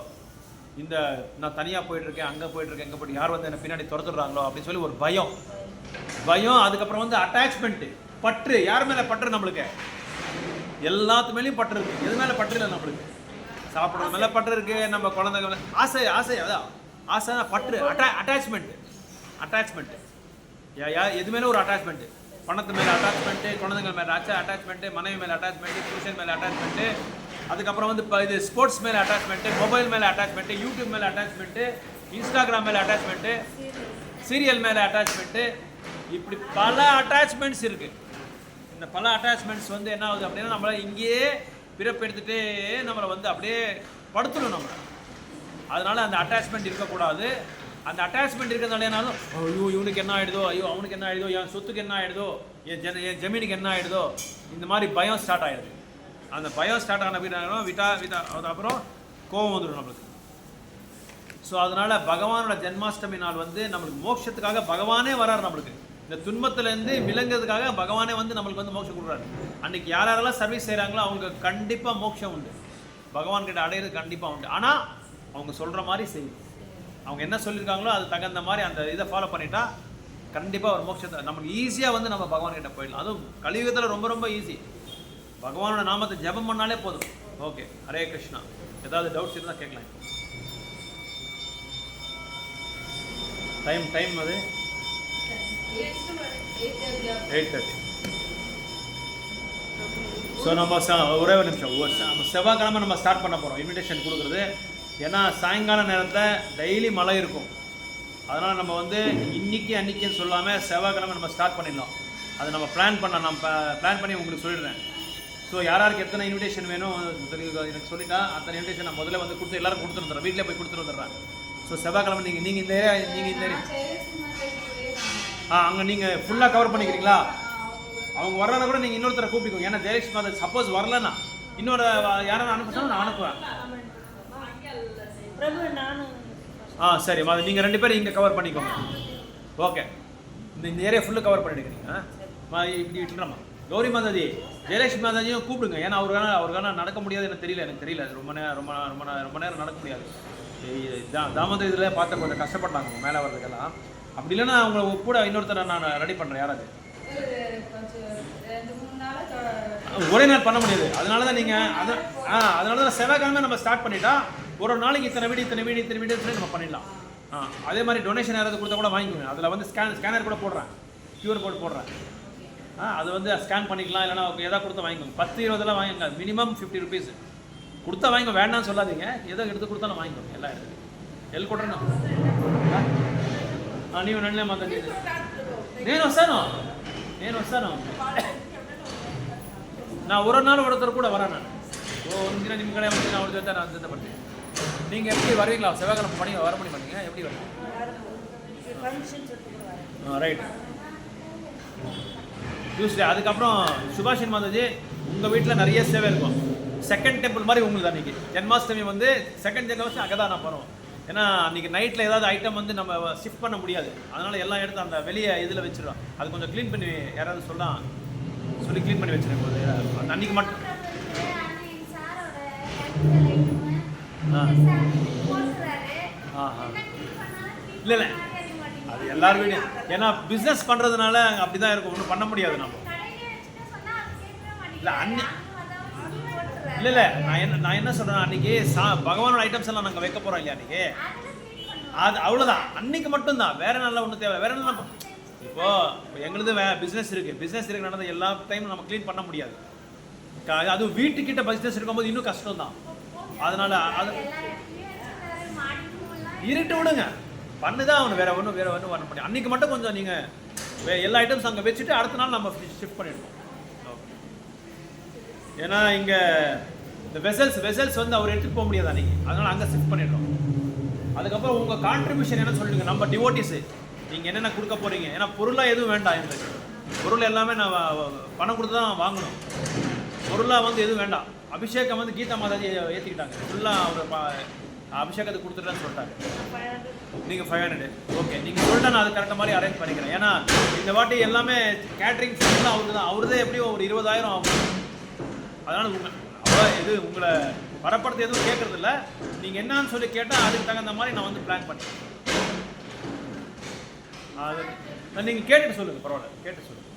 இந்த நான் தனியாக போயிட்டுருக்கேன், அங்கே போயிட்டுருக்கேன், எங்கே போய்ட்டு யார் வந்து என்னை பின்னாடி துரத்துடுறாங்களோ அப்படின்னு சொல்லி ஒரு பயம். அதுக்கப்புறம் வந்து அட்டாச்மெண்ட்டு, பற்று. யார் மேலே பற்று? நம்மளுக்கு எல்லாத்து மேலேயும் பற்று இருக்குது. எது மேலே பற்று இல்லை நம்மளுக்கு? சாப்பிட்றது மேலே பற்று இருக்குது, நம்ம குழந்தைங்க மேலே ஆசை அதான் ஆசை பற்று. அட்டாச்மெண்ட்டு எது மேலே ஒரு அட்டாச்மெண்ட்டு. பணத்து மேலே அட்டாச்மெண்ட்டு, குழந்தைங்க மேலே அட்டாச்மெண்ட்டு, மனைவி மேலே அட்டாச்மெண்ட்டு, புருஷன் மேலே அட்டாச்மெண்ட்டு, அதுக்கப்புறம் வந்து இப்போ இது ஸ்போர்ட்ஸ் மேலே அட்டாச்மெண்ட்டு, மொபைல் மேலே அட்டாச்மெண்ட்டு, யூடியூப் மேலே அட்டாச்மெண்ட்டு, இன்ஸ்டாகிராம் மேலே அட்டாச்மெண்ட்டு, சீரியல் மேலே அட்டாச்மெண்ட்டு, இப்படி பல அட்டாச்மெண்ட்ஸ் இருக்குது. இந்த பல அட்டாச்மெண்ட்ஸ் வந்து என்ன ஆகுது அப்படின்னா நம்மளை இங்கேயே பிறப்பெடுத்துகிட்டே நம்மளை வந்து அப்படியே படுத்துடும் நம்மளை. அதனால் அந்த அட்டாச்மெண்ட் இருக்கக்கூடாது. அந்த அட்டாச்மெண்ட் இருக்கிறதுனாலும் ஐயோ இவனுக்கு என்ன ஆகிடுதோ, ஐயோ அவனுக்கு என்ன ஆகிடுதோ, என் சொத்துக்கு என்ன ஆகிடுதோ, என் ஜமீனுக்கு என்ன ஆகிடுதோ, இந்த மாதிரி பயம் ஸ்டார்ட் ஆகிடுது. அந்த பயம் ஸ்டார்ட் ஆன விட்டா அப்புறம் கோபம் வந்துடும் நம்மளுக்கு. ஸோ அதனால் பகவானோட ஜென்மாஷ்டமி நாள் வந்து நம்மளுக்கு மோட்சத்துக்காக பகவானே வராரு. நம்மளுக்கு இந்த துன்பத்துலேருந்து விளங்குறதுக்காக பகவானே வந்து நம்மளுக்கு வந்து மோட்சம் கொடுக்குறாரு. அன்றைக்கி யாரெல்லாம் சர்வீஸ் செய்கிறாங்களோ அவங்க கண்டிப்பாக மோட்சம் உண்டு, பகவான்கிட்ட அடையிறது கண்டிப்பாக உண்டு. ஆனால் அவங்க சொல்கிற மாதிரி செய்யும். அவங்க என்ன சொல்லியிருக்காங்களோ அது தகுந்த மாதிரி அந்த இதை ஃபாலோ பண்ணிட்டா கண்டிப்பாக ஒரு மோட்சத்தை நமக்கு ஈஸியாக வந்து நம்ம பகவான்கிட்ட போயிடலாம். அதுவும் கலியுகத்தில் ரொம்ப ஈஸி. பகவானோட நாமத்தை ஜபம் பண்ணாலே போதும். ஓகே, ஹரே கிருஷ்ணா. ஏதாவது டவுட்ஸ் இருந்தால் கேட்கலாம். டைம் அது 8:30. ஸோ நம்ம ஒரே ஒரு நிமிஷம், செவ்வாய்க்கிழமை நம்ம ஸ்டார்ட் பண்ண போகிறோம் இன்விடேஷன் கொடுக்குறது. ஏன்னா சாயங்கால நேரத்தில் டெய்லி மழை இருக்கும். அதனால் நம்ம வந்து அன்றைக்கின்னு சொல்லாமல் செவ்வாய்க்கிழமை நம்ம ஸ்டார்ட் பண்ணிடலாம். அது நம்ம பிளான் பண்ணி உங்களுக்கு சொல்லிடுறேன். ஸோ யாருக்கு எத்தனை இன்விடேஷன் வேணும் எனக்கு சொல்லிட்டா அத்தனை இன்விடேஷன் நான் முதல்ல வந்து கொடுத்து எல்லாரும் கொடுத்துருந்துறேன். வீட்டிலே போய் கொடுத்துட்டு வந்துடுறேன். ஸோ செவ்வாய்க்கிழமை நீங்கள் இந்த ஏரியா அங்கே நீங்கள் ஃபுல்லாக கவர் பண்ணிக்கிறீங்களா? அவங்க வரலன்னா கூட நீங்கள் இன்னொருத்தரை கூப்பிட்டுக்கோங்க. ஏன்னா ஜெயலட்சுமி அதை சப்போஸ் வரலன்னா இன்னொரு யாரும் அனுப்பிச்சோன்னா நான் அனுப்புவேன். சரி, நீங்கள் 2 பேரும் இங்கே கவர் பண்ணிக்கோங்க. ஓகே, இந்த ஏரியா ஃபுல்லாக கவர் பண்ணிடுக்கிறீங்க. இப்படி விட்டுறமா கௌரி மாதாஜி, ஜெயலட்சுமி மாதாஜியும் கூப்பிடுங்க. ஏன்னா அவருக்கான நடக்க முடியாது, எனக்கு தெரியல. ரொம்ப நேரம் நடக்க முடியாது. தாமோதர் இதில் பார்த்த கொஞ்சம் கஷ்டப்பட்டாங்க மேலே வர்றதுக்கெல்லாம். அப்படி இல்லைன்னா அவங்கள கூட இன்னொருத்தரை நான் ரெடி பண்ணுறேன். யாராவது ஒரே நாள் பண்ண முடியாது. அதனால தான் நீங்கள் அதனால தான் செவ்வாய்க்கிழமை நம்ம ஸ்டார்ட் பண்ணிட்டா ஒரு நாளைக்கு இத்தனை வீடியோ சொல்லி நம்ம பண்ணிடலாம். அதே மாதிரி டொனேஷன் யாராவது கொடுத்தா கூட வாங்கிக்கோங்க. அதில் வந்து ஸ்கேனர் கூட போடுறேன், QR கோட் போடுறேன். அது வந்து ஸ்கேன் பண்ணிக்கலாம். இல்லைனா எதாவது கொடுத்தா வாங்கிக்கோங்க. 10-20 வாங்கிக்கோங்க. மினிமம் 50 rupees கொடுத்தா வாங்கிக்கோ. வேண்டாம்னு சொல்லாதீங்க. ஏதோ எடுத்து கொடுத்தாலும் வாங்கிக்கோங்க. எல்லாம் எடுத்து ಕೊಡ್ರಣ್ಣ ನೀವು ನನ್ನೇ ಮಾತಾಡಿದ್ದೆ నేను వస్తాను ನಾ ஒரு நாள் ஒருத்தர் கூட வரேன். நான் ஒரு தினம் ನಿಮ್ಮ ಕಡೆ வந்து ಅವ್ರ ಜೊತೆ ನಾನು ಜೊತೆ ಬರ್ತೀನಿ. நீங்கள் எப்படி வருவீங்களா? செவ்வாய்க்கிழமை பண்ணி வர முடியும். பண்ணீங்க எப்படி வரீங்க? Right Tuesday. அதுக்கப்புறம் சுபாஷின் மாதாஜி உங்கள் வீட்டில் நிறைய சேவை இருக்கும். செகண்ட் டெம்பிள் மாதிரி உங்களுக்கு அன்றைக்கி ஜென்மாஷ்டமி வந்து செகண்ட் ஜென்மாஷ்டமி அங்கே தான் நான் பண்ணுவோம். ஏன்னா அன்றைக்கி நைட்டில் ஏதாவது ஐட்டம் வந்து நம்ம ஷிஃப்ட் பண்ண முடியாது. அதனால் எல்லாம் எடுத்து அந்த வெளியே இதில் வச்சிடும். அது கொஞ்சம் க்ளீன் பண்ணி யாராவது சொல்லி க்ளீன் பண்ணி வச்சிருக்கேன் போது அன்றைக்கி மட்டும். இல்லை இல்லை அது எல்லார் வீடும். ஏன்னா பிஸ்னஸ் பண்ணுறதுனால அப்படி தான் இருக்கும். ஒன்றும் பண்ண முடியாது நம்ம. இல்லை இல்லை நான் என்ன சொல்கிறேன், அன்றைக்கி பகவானோட ஐட்டம்ஸ் எல்லாம் நாங்கள் வைக்க போகிறோம் இல்லையா அன்றைக்கி, அது அவ்வளோதான். அன்றைக்கி மட்டும்தான், வேறு நாளில் ஒன்றும் தேவை. வேறு என்ன இப்போது எங்களுது பிஸ்னஸ் இருக்குது நடந்த எல்லா டைமும் நம்ம க்ளீன் பண்ண முடியாது. அதுவும் வீட்டுக்கிட்ட பிஸ்னஸ் இருக்கும்போது இன்னும் கஷ்டம் தான். அதனால் அது இருட்டு விடுங்க, பண்ணுதான் அவனு. வேறு ஒன்றும் பண்ண முடியும். அன்றைக்கி மட்டும் கொஞ்சம் நீங்கள் எல்லா ஐட்டம்ஸ் அங்கே வச்சுட்டு அடுத்த நாள் நம்ம ஷிஃப்ட் பண்ணிடுவோம். ஏன்னா இங்கே இந்த வெசல்ஸ் வந்து அவர் எடுத்துகிட்டு போக முடியாது அன்றைக்கி. அதனால் அங்கே ஷிஃப்ட் பண்ணிடுறோம். அதுக்கப்புறம் உங்கள் கான்ட்ரிபியூஷன் என்ன சொல்லிடுங்க. நம்ம டிவோட்டிஸு நீங்கள் என்னென்ன கொடுக்க போகிறீங்க. ஏன்னா பொருளாக எதுவும் வேண்டாம் எங்களுக்கு. பொருள் எல்லாமே நான் பணம் கொடுத்து தான் வாங்கணும். பொருளாக வந்து எதுவும் வேண்டாம். அபிஷேகம் வந்து கீதா மாதாஜி ஏற்றிக்கிட்டாங்க. ஃபுல்லாக அவர் அபிஷேகத்தை கொடுத்துட்டேன்னு சொல்லிட்டாங்க. நீங்கள் 500 ஓகே. நீங்கள் சொல்லிட்டா நான் அது கரெக்டாக மாதிரி அரேஞ்ச் பண்ணிக்கிறேன். ஏன்னா இந்த வாட்டி எல்லாமே கேட்ரிங் ஃபுல்லாக அவருக்கு தான். அவருதே எப்படியும் ஒரு 20,000 ஆகும். அதனால் இது உங்களை வரப்படுத்த எதுவும் கேட்குறதில்ல. நீங்கள் என்னன்னு சொல்லி கேட்டால் அதுக்கு தகுந்த மாதிரி நான் வந்து பிளான் பண்ணேன். அது நீங்கள் கேட்டுட்டு சொல்லுங்கள், பரவாயில்ல கேட்டு சொல்லுங்கள்.